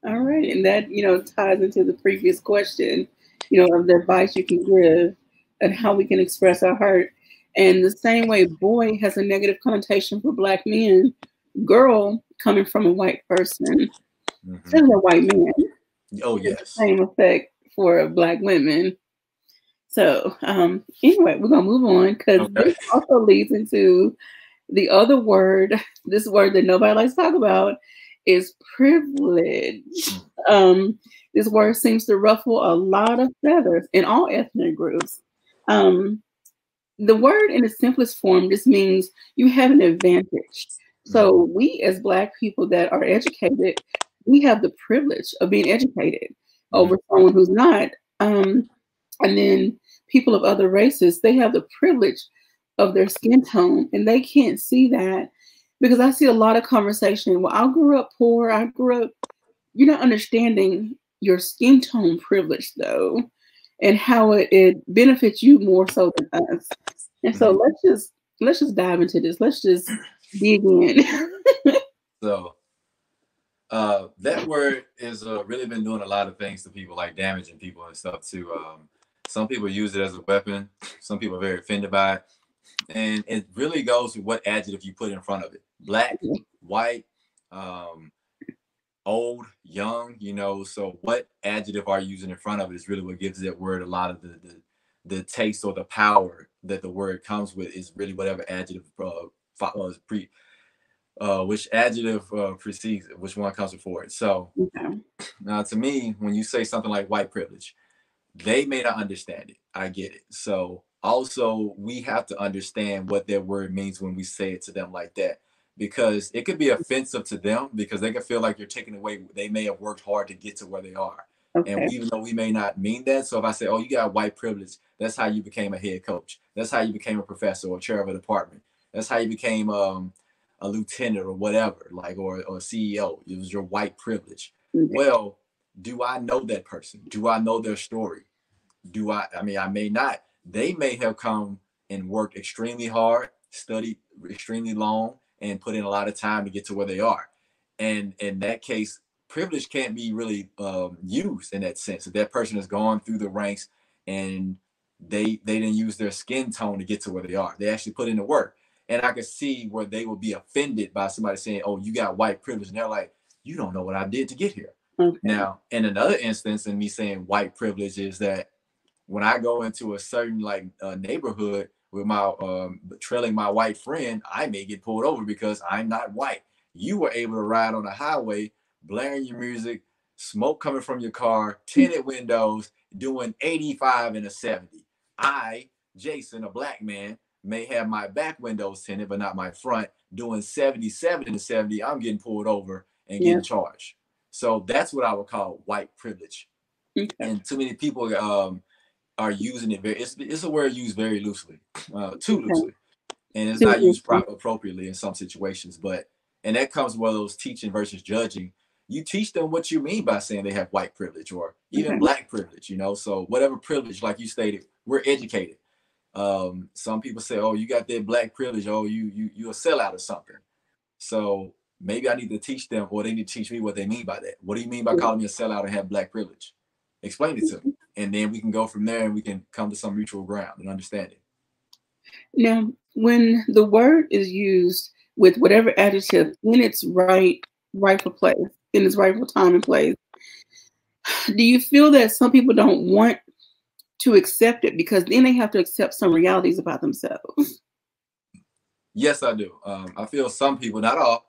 All right. And that, ties into the previous question, of the advice you can give and how we can express our heart. And the same way boy has a negative connotation for Black men, girl coming from a white person, still a white man. Oh, yes. Same effect for Black women. So anyway, we're going to move on because this also leads into the other word, this word that nobody likes to talk about is privilege. This word seems to ruffle a lot of feathers in all ethnic groups. The word in its simplest form just means you have an advantage. So we as Black people that are educated, we have the privilege of being educated over someone who's not. And then people of other races, they have the privilege of their skin tone, and they can't see that because I see a lot of conversation. Well, I grew up poor. I grew up, you're not understanding your skin tone privilege though, and how it benefits you more so than us. And so let's just dive into this. Let's just dig in. So that word is really been doing a lot of things to people, like damaging people and stuff too. Some people use it as a weapon. Some people are very offended by it. And it really goes with what adjective you put in front of it. Black, white, old, young, so what adjective are you using in front of it is really what gives that word a lot of the taste or the power that the word comes with is really whatever adjective which adjective precedes it, which one comes before it. So now to me, when you say something like white privilege, they may not understand it. I get it. So also we have to understand what that word means when we say it to them like that, because it could be offensive to them because they can feel like you're taking away. They may have worked hard to get to where they are. And even though we may not mean that. So if I say, oh, you got white privilege, that's how you became a head coach. That's how you became a professor or chair of a department. That's how you became a lieutenant or whatever, like, or a CEO. It was your white privilege. Well, do I know that person? Do I know their story? I may not. They may have come and worked extremely hard, studied extremely long, and put in a lot of time to get to where they are. And in that case, privilege can't be really used in that sense. If that person has gone through the ranks and they didn't use their skin tone to get to where they are. They actually put in the work. And I could see where they would be offended by somebody saying, oh, you got white privilege. And they're like, you don't know what I did to get here. Now, in another instance, in me saying white privilege is that when I go into a certain neighborhood with my trailing my white friend, I may get pulled over because I'm not white. You were able to ride on the highway, blaring your music, smoke coming from your car, tinted windows, doing 85 and a 70. I, Jason, a Black man, may have my back windows tinted, but not my front, doing 77 and 70. I'm getting pulled over and getting charged. So that's what I would call white privilege. And too many people are using it it's a word used very loosely, too loosely, and it's not used appropriately in some situations. And that comes with those teaching versus judging. You teach them what you mean by saying they have white privilege or even Black privilege, so whatever privilege, like you stated, we're educated. Some people say, oh, you got that Black privilege, oh, you a sellout or something. So maybe I need to teach them, or they need to teach me what they mean by that. What do you mean by calling me a sellout and have Black privilege? Explain it to me. And then we can go from there and we can come to some mutual ground and understand it. Now, when the word is used with whatever adjective in its rightful place, in its rightful time and place, do you feel that some people don't want to accept it because then they have to accept some realities about themselves? Yes, I do. I feel some people, not all,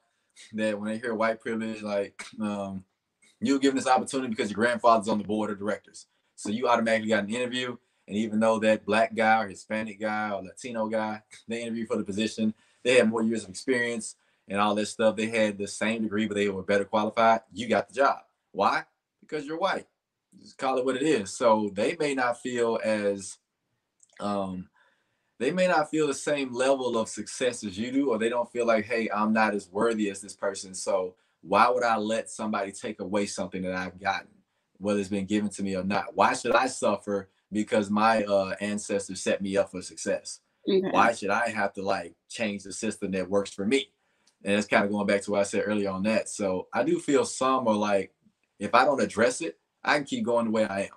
that when they hear white privilege, like you were given this opportunity because your grandfather's on the board of directors. So you automatically got an interview. And even though that black guy or Hispanic guy or Latino guy, they interviewed for the position, they had more years of experience and all this stuff. They had the same degree, but they were better qualified. You got the job. Why? Because you're white. Just call it what it is. So they may not feel as they may not feel the same level of success as you do, or they don't feel like, hey, I'm not as worthy as this person. So why would I let somebody take away something that I've gotten, whether it's been given to me or not? Why should I suffer because my ancestors set me up for success? Okay. Why should I have to like change the system that works for me? And it's kind of going back to what I said earlier on that. So I do feel some are like, if I don't address it, I can keep going the way I am.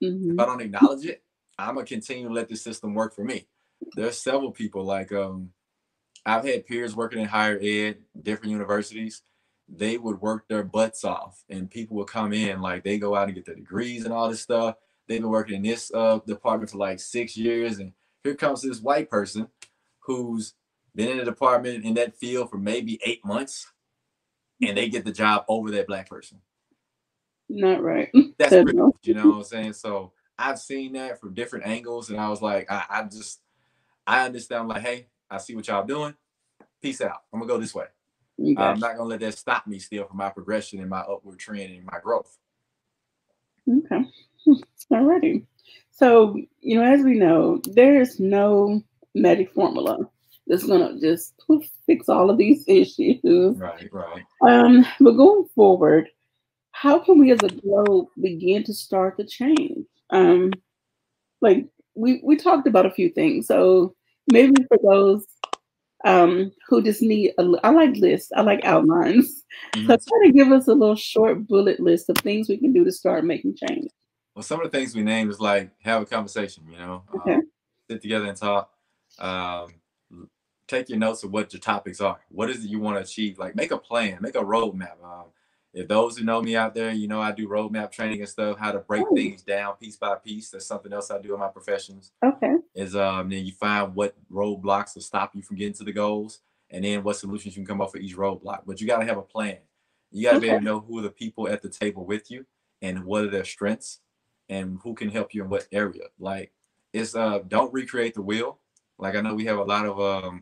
Mm-hmm. If I don't acknowledge it, I'm going to continue to let the system work for me. There's several people like I've had peers working in higher ed, different universities. They would work their butts off and people would come in, like they go out and get their degrees and all this stuff. They've been working in this department for like 6 years. And here comes this white person who's been in the department in that field for maybe 8 months and they get the job over that black person. Not right. That's pretty, you know what I'm saying? So I've seen that from different angles. And I was like, I understand. I'm like, hey, I see what y'all doing. Peace out. I'm gonna go this way. Okay. I'm not gonna let that stop me still from my progression and my upward trend and my growth. Okay. Alrighty. So, as we know, there's no magic formula that's gonna just fix all of these issues. Right. But going forward, how can we as a globe begin to start the change? Like we talked about a few things. So maybe for those who just need I like lists, I like outlines. Mm-hmm. So try to give us a little short bullet list of things we can do to start making change. Well, some of the things we named is like have a conversation, okay. Sit together and talk. Take your notes of what your topics are. What is it you want to achieve? Like make a plan, make a roadmap. If those who know me out there, I do roadmap training and stuff, how to break things down piece by piece. That's something else I do in my professions. Okay. Is then you find what roadblocks will stop you from getting to the goals, and then what solutions you can come up for each roadblock. But you got to have a plan. You got to be able to know who are the people at the table with you and what are their strengths and who can help you in what area. Like it's don't recreate the wheel. Like I know we have a lot of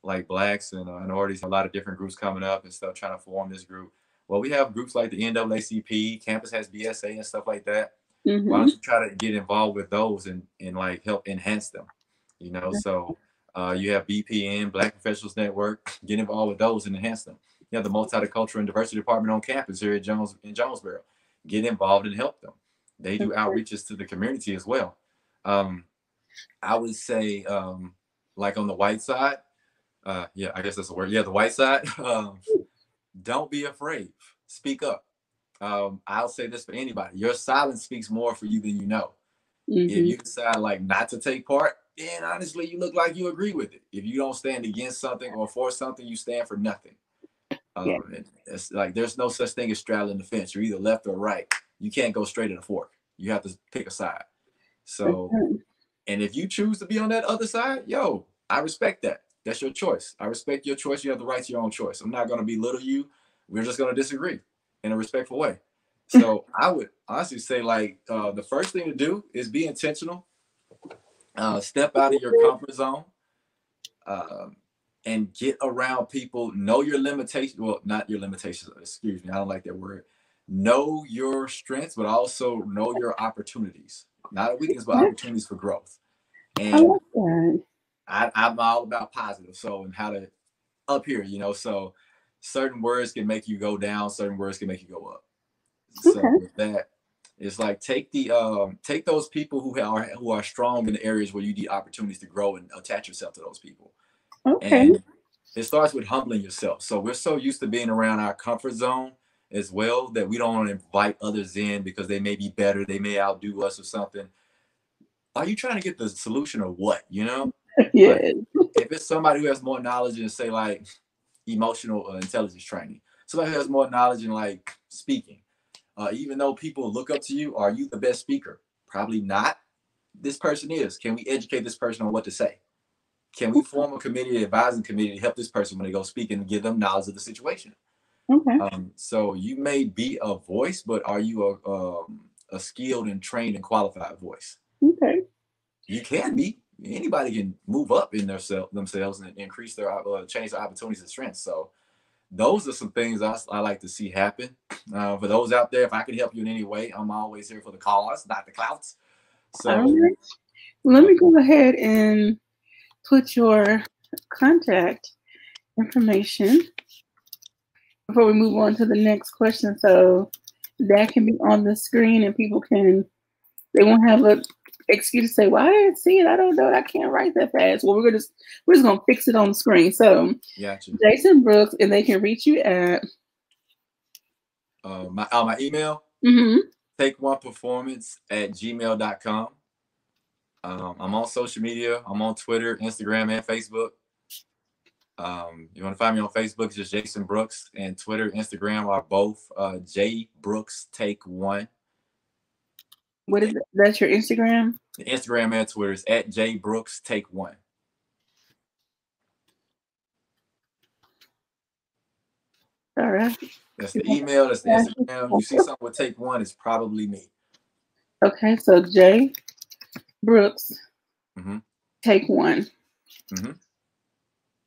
like blacks and minorities, a lot of different groups coming up and stuff trying to form this group. Well, we have groups like the NAACP, Campus has BSA and stuff like that. Mm-hmm. Why don't you try to get involved with those and like help enhance them? So you have BPN, Black Professionals Network, get involved with those and enhance them. You have the Multicultural and Diversity Department on campus here at Jonesboro. Get involved and help them. They do outreaches to the community as well. I would say like on the white side, I guess that's the word. Yeah, the white side. Don't be afraid. Speak up. I'll say this for anybody. Your silence speaks more for you than you know. Mm-hmm. If you decide like not to take part, then honestly, you look like you agree with it. If you don't stand against something or for something, you stand for nothing. It's like there's no such thing as straddling the fence. You're either left or right. You can't go straight at a fork. You have to pick a side. So, and if you choose to be on that other side, I respect that. That's your choice. I respect your choice. You have the right to your own choice. I'm not going to belittle you. We're just going to disagree in a respectful way. So I would honestly say like the first thing to do is be intentional. Step out of your comfort zone and get around people. Know your limitations. Well, not your limitations. Excuse me. I don't like that word. Know your strengths, but also know your opportunities. Not weakness, but opportunities for growth. And I like that. I'm all about positive. So, and how to up here, so certain words can make you go down. Certain words can make you go up. So with that, it's like take those people who are strong in the areas where you need opportunities to grow and attach yourself to those people. Okay. And it starts with humbling yourself. So we're so used to being around our comfort zone as well that we don't want to invite others in because they may be better. They may outdo us or something. Are you trying to get the solution or what, Yeah. Like, if it's somebody who has more knowledge in, say, like emotional intelligence training, somebody who has more knowledge in like speaking, even though people look up to you, are you the best speaker? Probably not. This person is. Can we educate this person on what to say? Can we form a committee, advising committee to help this person when they go speak and give them knowledge of the situation? Okay. So you may be a voice, but are you a skilled and trained and qualified voice? Okay. You can be. Anybody can move up in themselves and increase their change their opportunities and strengths. So those are some things I like to see happen. For those out there, if I can help you in any way, I'm always here for the cause, not the clouts. All So right. Let me go ahead and put your contact information before we move on to the next question. So that can be on the screen and people they won't have a excuse to say, well, I didn't see it. I don't know. I can't write that fast. Well, we're just going to fix it on the screen. So gotcha. Jason Brooks, and they can reach you at my email, takeoneperformance@gmail.com. I'm on social media. I'm on Twitter, Instagram, and Facebook. You want to find me on Facebook, it's just Jason Brooks, and Twitter, Instagram are both J Brooks Take One. What is it? That's your Instagram? The Instagram and Twitter is at J Brooks Take One. All right. That's the email. That's the Instagram. You see something with Take One, it's probably me. Okay, so J Brooks Take One.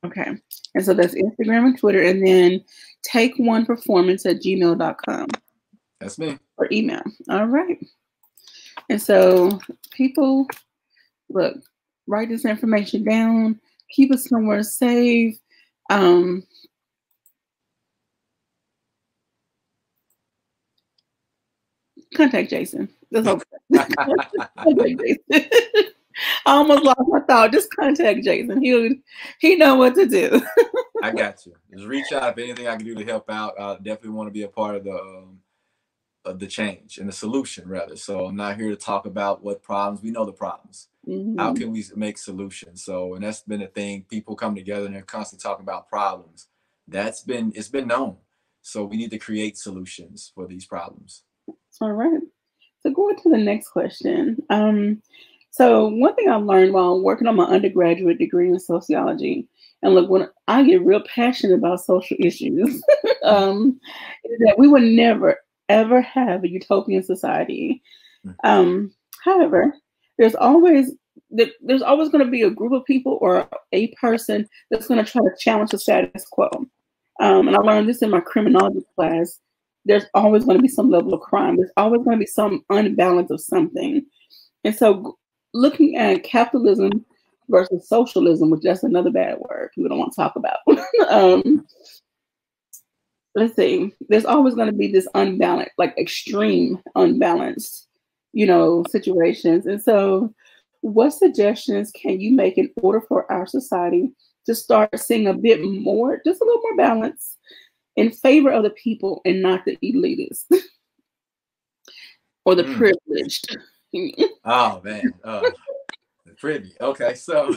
Okay, and so that's Instagram and Twitter, and then takeoneperformance@gmail.com. That's me. Or email. All right. And so people, look, write this information down, keep it somewhere safe. Contact Jason. That's okay. Contact Jason. I almost lost my thought. Just contact Jason. He know what to do. I got you. Just reach out if anything I can do to help out. I definitely want to be a part of the change and the solution, rather. So I'm not here to talk about what problems. We know the problems. How can we make solutions? So, and that's been a thing. People come together and they're constantly talking about problems. It's been known. So we need to create solutions for these problems. All right. So going to the next question. So one thing I've learned while working on my undergraduate degree in sociology, and look, when I get real passionate about social issues, is that we would never, ever have a utopian society. However, there's always going to be a group of people or a person that's going to try to challenge the status quo. And I learned this in my criminology class. There's always going to be some level of crime. There's always going to be some unbalance of something. And so looking at capitalism versus socialism, which that's another bad word we don't want to talk about. Let's see. There's always going to be this unbalanced, like extreme unbalanced, situations. And so what suggestions can you make in order for our society to start seeing a bit more, just a little more balance in favor of the people and not the elitists or the privileged? Oh man, the privy. Okay, so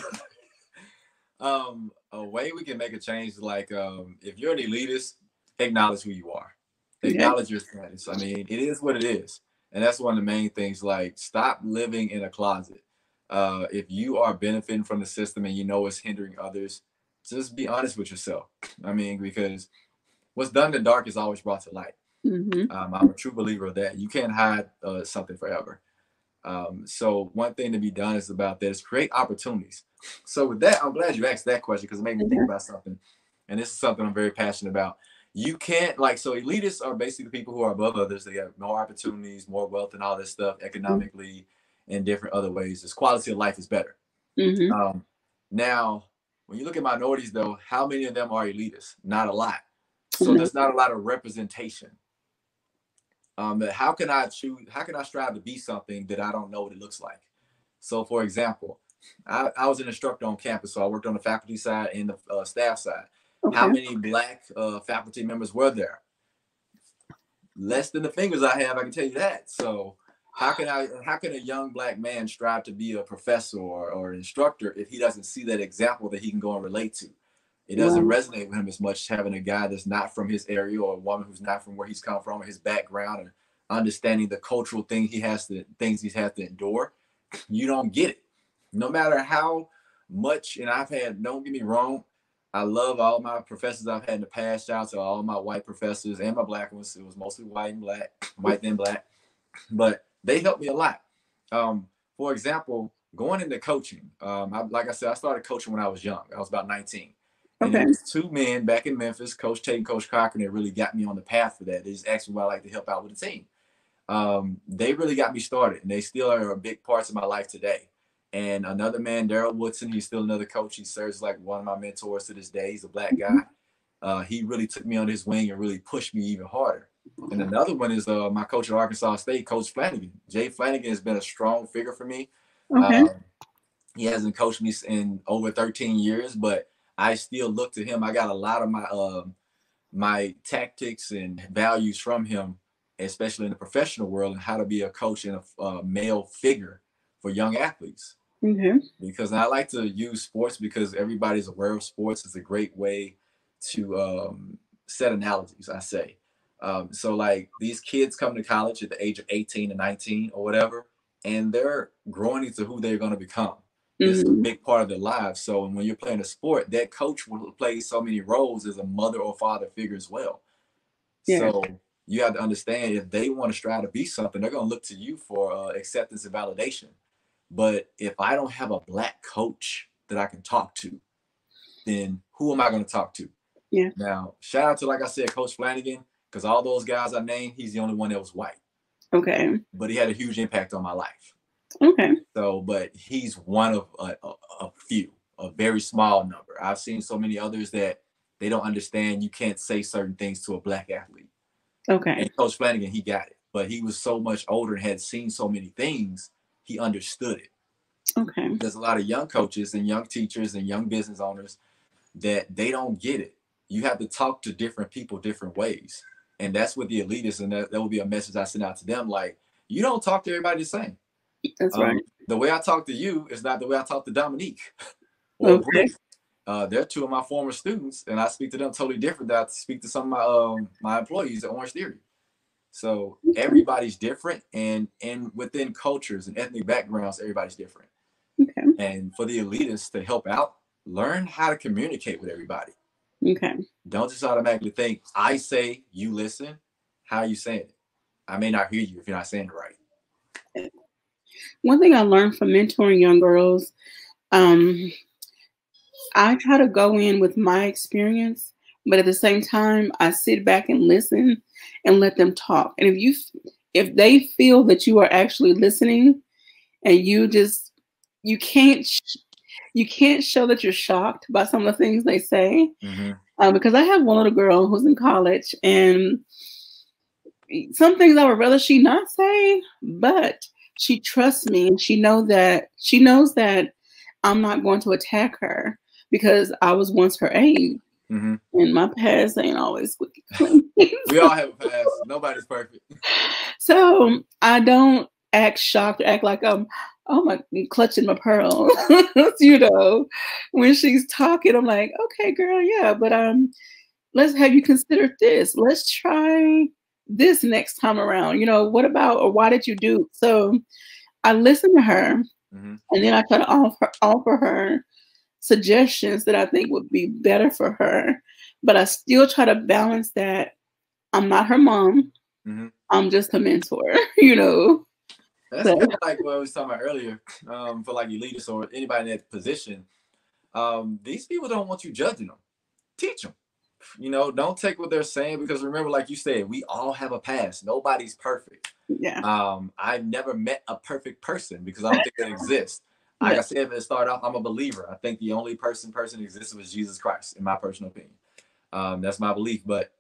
a way we can make a change is like if you're an elitist, acknowledge who you are. Acknowledge your status. I mean, it is what it is, and that's one of the main things. Like, stop living in a closet. If you are benefiting from the system and you know it's hindering others, just be honest with yourself. I mean, because what's done in the dark is always brought to light. I'm a true believer of that. You can't hide something forever. So one thing to be done is about that is create opportunities. So with that, I'm glad you asked that question because it made me think about something. And this is something I'm very passionate about. You can't so elitists are basically the people who are above others. They have more opportunities, more wealth and all this stuff economically and different other ways. This quality of life is better. Now, when you look at minorities though, how many of them are elitists? Not a lot. So there's not a lot of representation. How can I strive to be something that I don't know what it looks like? So for example, I was an instructor on campus, so I worked on the faculty side and the staff side. How many Black faculty members were there? Less than the fingers I have, I can tell you that. So how can a young Black man strive to be a professor or an instructor if he doesn't see that example that he can go and relate to? It doesn't resonate with him as much having a guy that's not from his area or a woman who's not from where he's come from or his background and understanding the cultural things he has to endure. You don't get it. No matter how much, and don't get me wrong, I love all my professors I've had in the past. Shout out to all my white professors and my black ones. It was mostly white and black, white and black, but they helped me a lot. For example, going into coaching, like I said, I started coaching when I was young. I was about 19. And Okay. it was two men back in Memphis, Coach Tate and Coach Cochran, that really got me on the path for that. They just asked me what I like to help out with the team. They really got me started, and they still are big parts of my life today. And another man, Daryl Woodson, he's still another coach. He serves like one of my mentors to this day. He's a black guy. He really took me under his wing and really pushed me even harder. And another one is my coach at Arkansas State, Coach Flanagan. Jay Flanagan has been a strong figure for me. Okay. He hasn't coached me in over 13 years, but I still look to him. I got a lot of my tactics and values from him, especially in the professional world, and how to be a coach and a male figure for young athletes. Okay. Because I like to use sports because everybody's aware of sports. It's a great way to set analogies, I say. So like these kids come to college at the age of 18 to 19 or whatever, and they're growing into who they're going to become. This is a big part of their lives. So when you're playing a sport, that coach will play so many roles as a mother or father figure as well. Yeah. So you have to understand, if they want to strive to be something, they're going to look to you for acceptance and validation. But if I don't have a black coach that I can talk to, then who am I going to talk to? Yeah. Now, shout out to, like I said, Coach Flanagan, because all those guys I named, he's the only one that was white. Okay. But he had a huge impact on my life. Okay. So, but he's one of a few, a very small number. I've seen so many others that they don't understand you can't say certain things to a black athlete. Okay. And Coach Flanagan, he got it. But he was so much older and had seen so many things, he understood it. Okay. There's a lot of young coaches and young teachers and young business owners that they don't get it. You have to talk to different people different ways. And that's what the elitists, and that will be a message I send out to them. Like, you don't talk to everybody the same. That's right. The way I talk to you is not the way I talk to Dominique. Okay. They're two of my former students, and I speak to them totally different than I speak to some of my employees at Orange Theory. So everybody's different, and within cultures and ethnic backgrounds, everybody's different. Okay. And for the elitists to help out, learn how to communicate with everybody. Okay. Don't just automatically think, I say, you listen. How are you saying it? I may not hear you if you're not saying it right. One thing I learned from mentoring young girls, I try to go in with my experience, but at the same time, I sit back and listen and let them talk. And if they feel that you are actually listening, and you can't show that you're shocked by some of the things they say. Mm-hmm. Because I have one little girl who's in college, and some things I would rather she not say, but she trusts me, and she knows that I'm not going to attack her because I was once her age. Mm-hmm. And my past ain't always clean. We all have a past. Nobody's perfect. So I don't act shocked or act like I'm clutching my pearls. You know, when she's talking, I'm like, okay, girl, yeah, but let's have you consider this. Let's try this next time around. You know, what about, or why did you do? So I listen to her, mm-hmm. and then I try to offer her suggestions that I think would be better for her. But I still try to balance that I'm not her mom. Mm-hmm. I'm just a mentor, you know. That's kind of like what I was talking about earlier, for like elitists or anybody in that position. These people don't want you judging them. Teach them. You know, don't take what they're saying, because remember, like you said, we all have a past. Nobody's perfect. Yeah. I've never met a perfect person because I don't think that exists. Like I said, at the start off, I'm a believer. I think the only person existed was Jesus Christ, in my personal opinion. That's my belief. But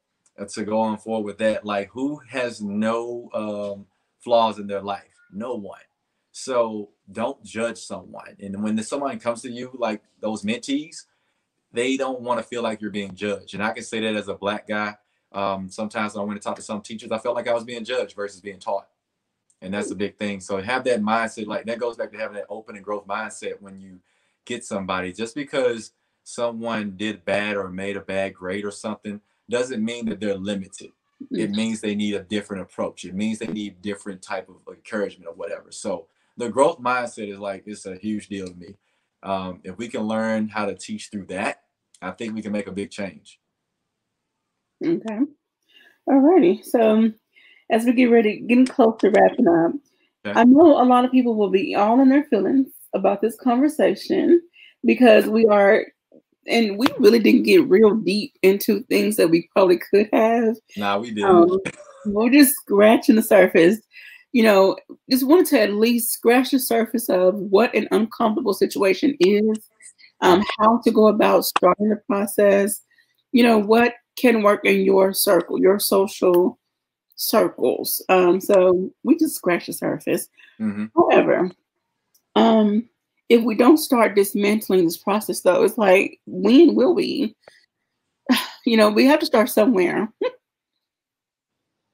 to go on forward with that, like, who has no flaws in their life? No one. So don't judge someone. And when someone comes to you, like those mentees, they don't want to feel like you're being judged. And I can say that as a black guy. Sometimes when I went to talk to some teachers, I felt like I was being judged versus being taught. And that's a big thing. So have that mindset. Like, that goes back to having that open and growth mindset when you get somebody. Just because someone did bad or made a bad grade or something doesn't mean that they're limited. It means they need a different approach. It means they need different type of encouragement or whatever. So the growth mindset is like, it's a huge deal to me. If we can learn how to teach through that, I think we can make a big change. Okay. Alrighty. So as we get ready, getting close to wrapping up, Okay. I know a lot of people will be all in their feelings about this conversation because we really didn't get real deep into things that we probably could have. Nah, we didn't. Um, we're just scratching the surface. You know, just wanted to at least scratch the surface of what an uncomfortable situation is, how to go about starting the process, what can work in your circle, your social circles. So we just scratch the surface. Mm-hmm. However, if we don't start dismantling this process, though, it's like, when will we? We have to start somewhere.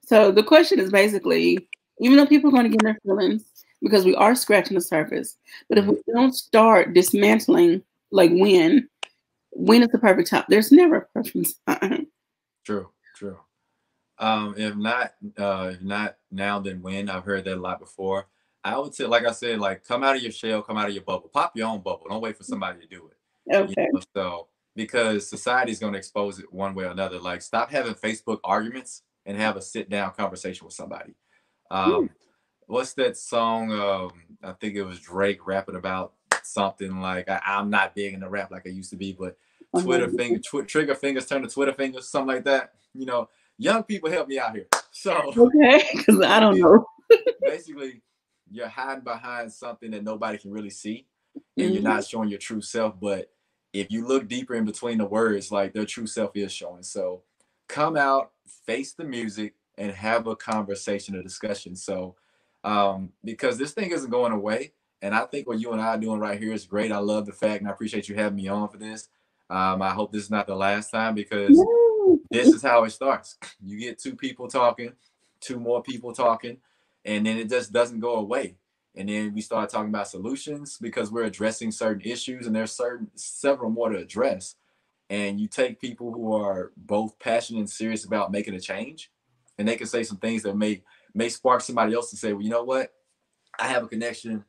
So the question is basically, even though people are going to get in their feelings because we are scratching the surface, but if we don't start dismantling, like when is the perfect time? There's never a perfect time. True. If not now, then when? I've heard that a lot before. I would say, like I said, like, come out of your shell, come out of your bubble, pop your own bubble. Don't wait for somebody to do it. Okay. So because society is going to expose it one way or another. Like, stop having Facebook arguments and have a sit down conversation with somebody. What's that song? I think it was Drake rapping about something like, I'm not big into rap like I used to be, but trigger fingers turn to Twitter fingers, something like that. Young people, help me out here. So okay, because I don't know. Basically, you're hiding behind something that nobody can really see, and you're not showing your true self. But if you look deeper in between the words, like, their true self is showing. So come out, face the music, and have a conversation, a discussion. So because this thing isn't going away, and I think what you and I are doing right here is great. I love the fact, and I appreciate you having me on for this. I hope this is not the last time, because this is how it starts. You get two people talking, two more people talking, and then it just doesn't go away. And then we start talking about solutions because we're addressing certain issues, and there's several more to address. And you take people who are both passionate and serious about making a change, and they can say some things that may spark somebody else to say, well, you know what? I have a connection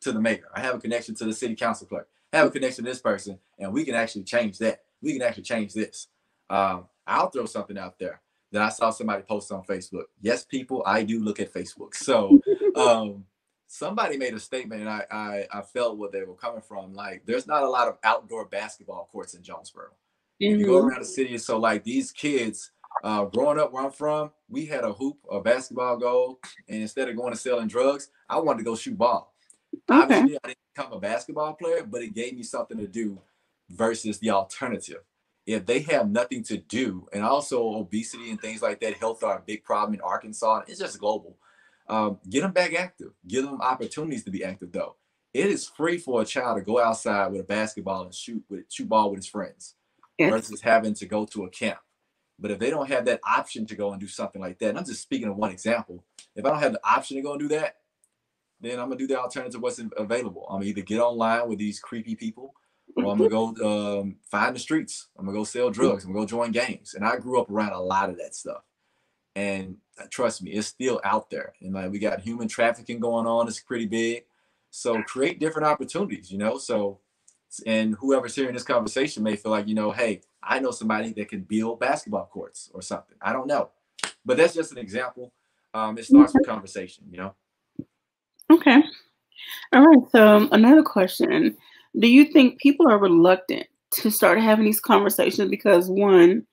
to the mayor. I have a connection to the city council clerk. I have a connection to this person, and we can actually change that. We can actually change this. I'll throw something out there that I saw somebody post on Facebook. Yes, people, I do look at Facebook. So somebody made a statement, and I felt what they were coming from. Like, there's not a lot of outdoor basketball courts in Jonesboro. If you go around the city, so like these kids, growing up where I'm from, we had a hoop, a basketball goal, and instead of going to selling drugs, I wanted to go shoot ball. Okay. Obviously, I didn't become a basketball player, but it gave me something to do versus the alternative. If they have nothing to do, and also obesity and things like that, health are a big problem in Arkansas. It's just global. Get them back active. Give them opportunities to be active, though. It is free for a child to go outside with a basketball and shoot ball with his friends, versus having to go to a camp. But if they don't have that option to go and do something like that, and I'm just speaking of one example, if I don't have the option to go and do that, then I'm gonna do the alternative what's available. I'm gonna either get online with these creepy people, or I'm gonna go find the streets. I'm gonna go sell drugs. I'm gonna go join gangs. And I grew up around a lot of that stuff. And trust me, it's still out there. And like, we got human trafficking going on. It's pretty big. So create different opportunities, So, and whoever's hearing this conversation may feel like, hey, I know somebody that can build basketball courts or something. I don't know. But that's just an example. It starts with conversation, Okay. All right. So another question. Do you think people are reluctant to start having these conversations because, one,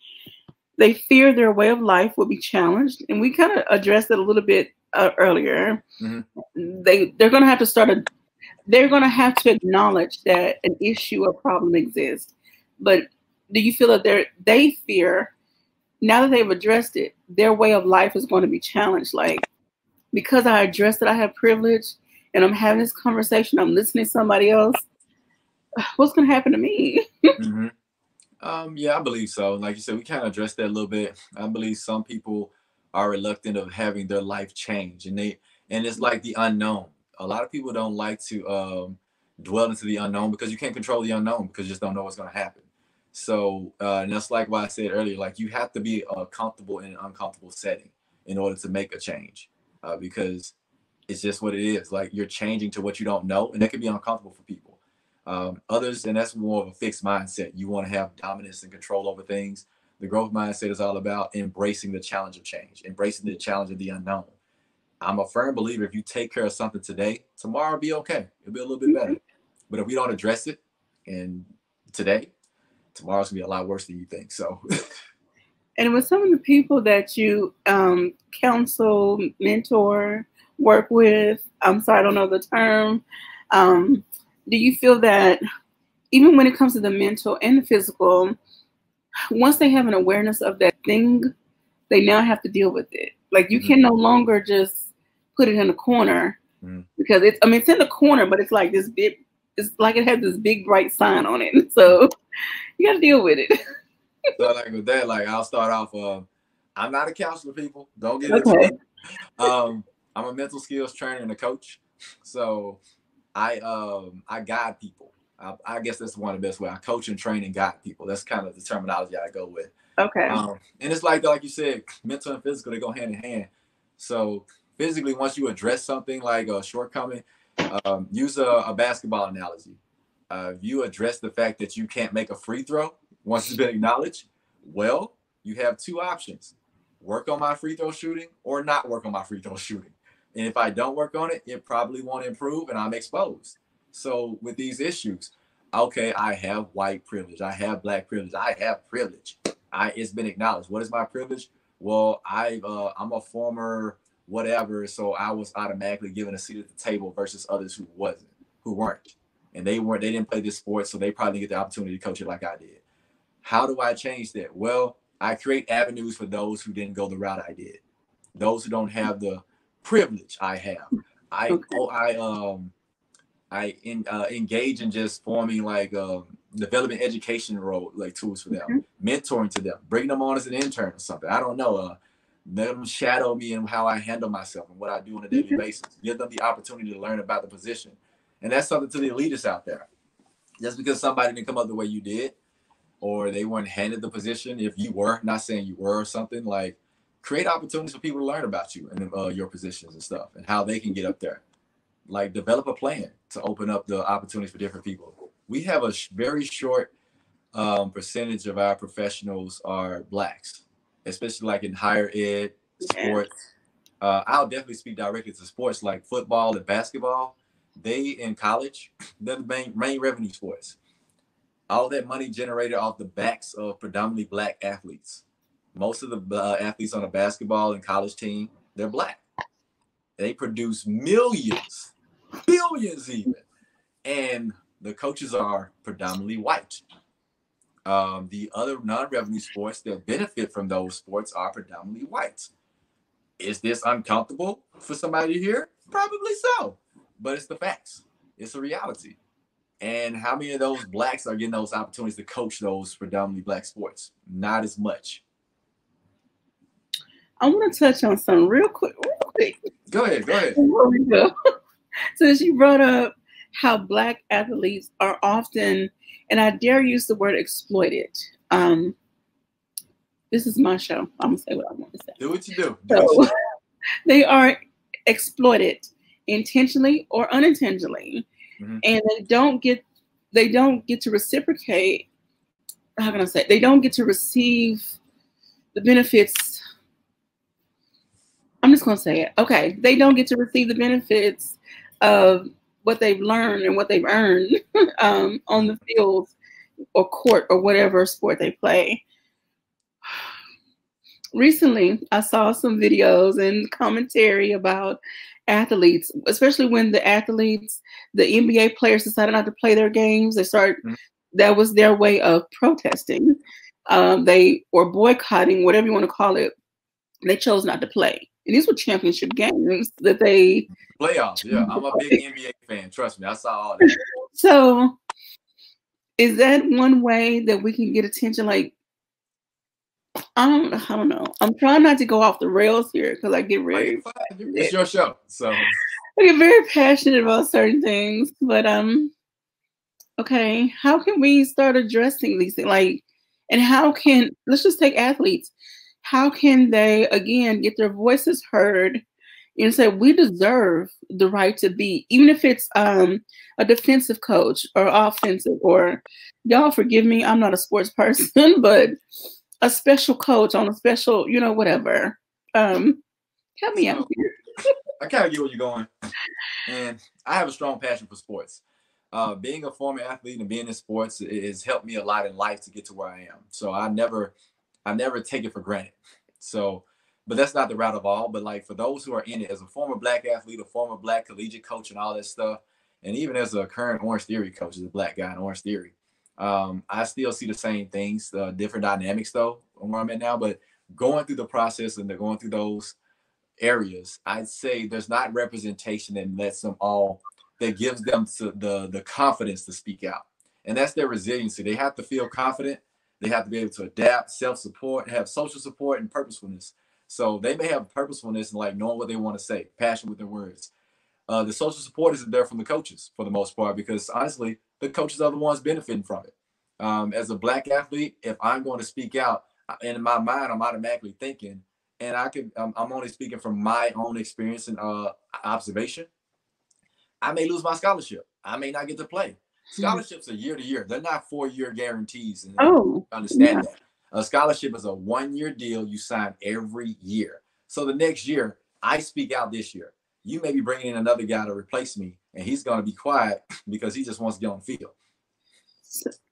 they fear their way of life will be challenged? And we kind of addressed it a little bit earlier. They're going to have to they're going to have to acknowledge that an issue or problem exists. But do you feel that they fear, now that they've addressed it, their way of life is going to be challenged? Like, because I addressed that I have privilege and I'm having this conversation, I'm listening to somebody else, what's going to happen to me? Yeah, I believe so. Like you said, we kind of addressed that a little bit. I believe some people are reluctant of having their life change, and it's like the unknown. A lot of people don't like to dwell into the unknown because you can't control the unknown, because you just don't know what's going to happen. So, and that's like what I said earlier, like, you have to be comfortable in an uncomfortable setting in order to make a change, because it's just what it is. Like, you're changing to what you don't know, and that can be uncomfortable for people. Others, and that's more of a fixed mindset. You want to have dominance and control over things. The growth mindset is all about embracing the challenge of change, embracing the challenge of the unknown. I'm a firm believer if you take care of something today, tomorrow will be okay. It'll be a little bit better. But if we don't address it and today, tomorrow's gonna be a lot worse than you think. So and with some of the people that you counsel, mentor, work with, I'm sorry, I don't know the term. Do you feel that even when it comes to the mental and the physical, once they have an awareness of that thing, they now have to deal with it? Like you can no longer just put it in a corner because it's in the corner, but it's like this big, it's like it has this big bright sign on it. So you got to deal with it. So like with that, like I'll start off. I'm not a counselor, people. Don't get it twisted. I'm a mental skills trainer and a coach. So I guide people. I guess that's one of the best ways. I coach and train and guide people. That's kind of the terminology I go with. Okay. And it's like you said, mental and physical, they go hand in hand. So physically, once you address something like a shortcoming, use a basketball analogy. You address the fact that you can't make a free throw once it's been acknowledged. Well, you have two options: work on my free throw shooting or not work on my free throw shooting. And if I don't work on it, it probably won't improve and I'm exposed. So with these issues, okay, I have white privilege. I have black privilege. I have privilege. It's been acknowledged. What is my privilege? Well, I'm a former whatever, so I was automatically given a seat at the table versus others who weren't. And they didn't play this sport, so they probably didn't get the opportunity to coach it like I did. How do I change that? Well, I create avenues for those who didn't go the route I did. Those who don't have the privilege I have. I engage in just forming development education role, like tools for them, mentoring to them, bring them on as an intern or something. I don't know. Let them shadow me in how I handle myself and what I do on a daily basis. Give them the opportunity to learn about the position. And that's something to the elitists out there. Just because somebody didn't come up the way you did, or they weren't handed the position, if you were, not saying you were or something, like create opportunities for people to learn about you and your positions and stuff and how they can get up there. Like develop a plan to open up the opportunities for different people. We have a very short percentage of our professionals are Blacks, especially like in higher ed, sports. I'll definitely speak directly to sports like football and basketball. They in college, they're the main revenue sports. All that money generated off the backs of predominantly Black athletes. Most of the athletes on a basketball and college team, they're Black. They produce millions, billions even. And the coaches are predominantly white. The other non-revenue sports that benefit from those sports are predominantly white. Is this uncomfortable for somebody to hear? Probably so. But it's the facts. It's a reality. And how many of those Blacks are getting those opportunities to coach those predominantly Black sports? Not as much. I want to touch on something real quick. Go ahead. Since you brought up how Black athletes are often, and I dare use the word exploited. This is my show. I'm going to say what I want to say. Do what you do. So, they are exploited intentionally or unintentionally. And they don't get to reciprocate. How can I say? They don't get to receive the benefits. I'm just going to say it. Okay. They don't get to receive the benefits of what they've learned and what they've earned on the field or court or whatever sport they play. Recently, I saw some videos and commentary about athletes, especially when the NBA players decided not to play their games. That was their way of protesting. They were boycotting, whatever you want to call it. They chose not to play. And these were championship games that they playoffs. Yeah, I'm a big NBA fan. Trust me, I saw all that. So, is that one way that we can get attention? Like, I don't know. I'm trying not to go off the rails here because I get very. It's your show, so I get very passionate about certain things. But okay, how can we start addressing these things? Like, and let's just take athletes. How can they again get their voices heard and say we deserve the right to be, even if it's a defensive coach or offensive, or y'all forgive me, I'm not a sports person, but a special coach on a special, whatever. Help me out here. I kind of get where you're going, and I have a strong passion for sports. Being a former athlete and being in sports has helped me a lot in life to get to where I am. So I never take it for granted. So, but that's not the route of all. But like for those who are in it, as a former Black athlete, a former Black collegiate coach, and all that stuff, and even as a current Orange Theory coach, as a Black guy in Orange Theory, I still see the same things, different dynamics though, where I'm at now. But going through the process and they're going through those areas, I'd say there's not representation that lets them all, that gives them the confidence to speak out. And that's their resiliency. They have to feel confident. They have to be able to adapt, self-support, have social support, and purposefulness. So they may have purposefulness and like knowing what they want to say, passion with their words. The social support isn't there from the coaches for the most part, because honestly, the coaches are the ones benefiting from it. As a Black athlete, if I'm going to speak out, and in my mind, I'm automatically thinking, and I'm only speaking from my own experience and observation, I may lose my scholarship. I may not get to play. Scholarships are year to year. They're not 4-year guarantees. And understand that. A scholarship is a 1-year deal you sign every year. So the next year, I speak out this year. You may be bringing in another guy to replace me, and he's going to be quiet because he just wants to get on the field.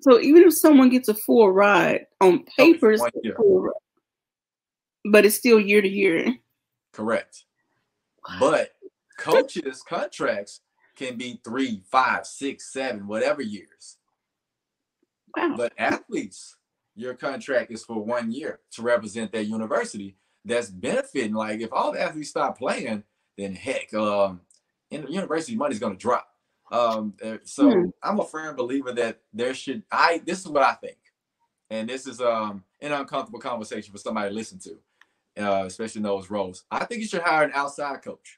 So even if someone gets a full ride on paper, but it's still year to year. Correct. But coaches' contracts can be 3, 5, 6, 7, whatever years. Wow. But athletes, your contract is for 1 year to represent their university. That's benefiting. Like if all the athletes stop playing, then heck, in the university money's going to drop. So I'm a firm believer that there should, this is what I think. And this is an uncomfortable conversation for somebody to listen to, especially in those roles. I think you should hire an outside coach.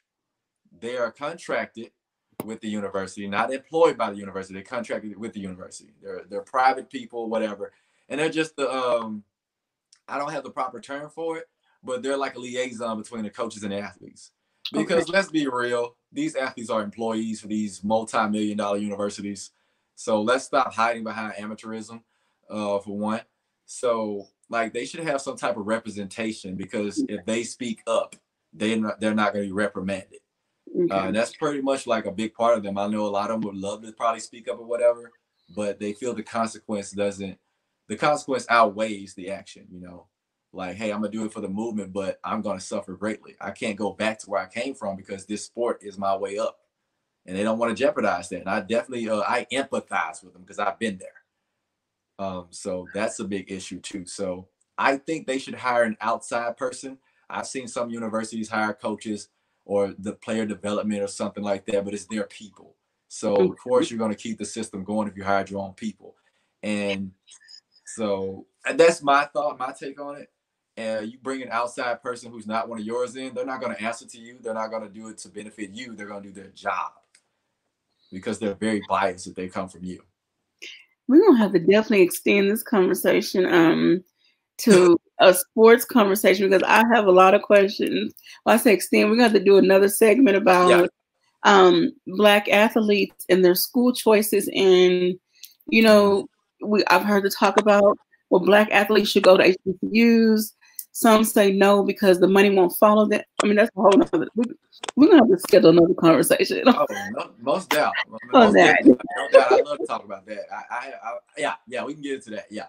They are contracted with the university, not employed by the university. They're contracted with the university. They're private people, whatever. And they're just I don't have the proper term for it, but they're like a liaison between the coaches and the athletes. Because let's be real, these athletes are employees for these multi-million-dollar universities. So let's stop hiding behind amateurism, for one. So like they should have some type of representation, because if they speak up, they're not going to be reprimanded. And that's pretty much like a big part of them. I know a lot of them would love to probably speak up or whatever, but they feel the consequence outweighs the action, Like, hey, I'm going to do it for the movement, but I'm going to suffer greatly. I can't go back to where I came from because this sport is my way up. And they don't want to jeopardize that. And I definitely, I empathize with them because I've been there. So that's a big issue too. So I think they should hire an outside person. I've seen some universities hire coaches or the player development or something like that, but it's their people. So of course you're going to keep the system going if you hire your own people. And so that's my thought, my take on it. And you bring an outside person who's not one of yours in, they're not going to answer to you. They're not going to do it to benefit you. They're going to do their job because they're very biased if they come from you. We're going to have to definitely extend this conversation to a sports conversation, because I have a lot of questions. When I say extend, we're going to have to do another segment about Black athletes and their school choices. And, I've heard the talk about, well, Black athletes should go to HBCUs. Some say no because the money won't follow that. I mean, that's a whole nother. We're gonna have to schedule another conversation. Oh, most doubt. No doubt. I'd love to talk about that. Yeah, we can get into that. Yeah.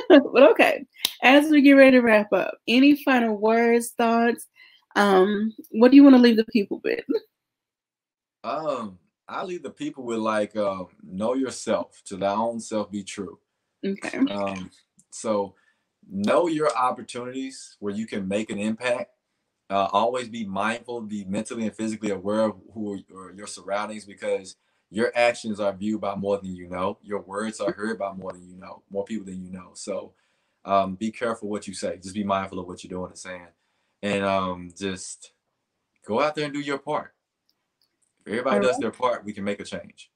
But okay, as we get ready to wrap up, any final words, thoughts? What do you want to leave the people with? I leave the people with like know yourself, to thy own self be true. Okay. So know your opportunities where you can make an impact. Always be mindful, be mentally and physically aware of your surroundings, because your actions are viewed by more than you know. Your words are heard by more than you know, more people than you know. So be careful what you say. Just be mindful of what you're doing and saying. And just go out there and do your part. If everybody does their part, we can make a change.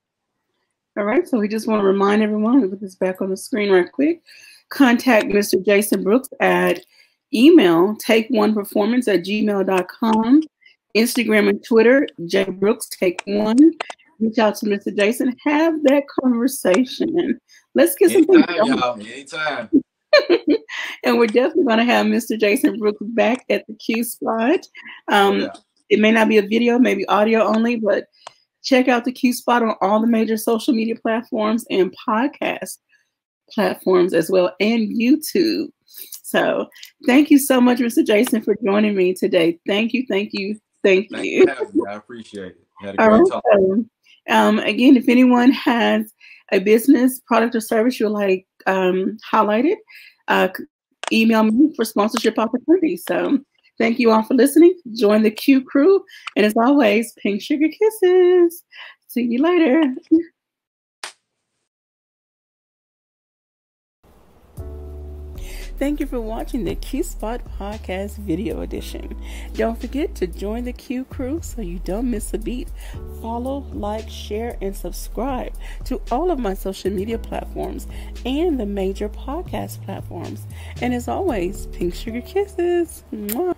All right. So we just want to remind everyone, we put this back on the screen right quick. Contact Mr. Jason Brooks at email takeoneperformance@gmail.com. Instagram and Twitter, J Brooks Take One. Reach out to Mr. Jason. Have that conversation. Let's get some things going. Y'all. Anytime. And we're definitely going to have Mr. Jason Brooks back at the Q Spot. It may not be a video, maybe audio only, but check out the Q Spot on all the major social media platforms and podcast platforms as well, and YouTube. So thank you so much, Mr. Jason, for joining me today. Thank you. Thank you for having me. I appreciate it. Had a great talk. Again, if anyone has a business, product, or service you'd like highlighted, email me for sponsorship opportunities. So thank you all for listening. Join the Q crew. And as always, pink sugar kisses. See you later. Thank you for watching the Q Spot Podcast video edition. Don't forget to join the Q crew so you don't miss a beat. Follow, like, share, and subscribe to all of my social media platforms and the major podcast platforms. And as always, pink sugar kisses. Mwah.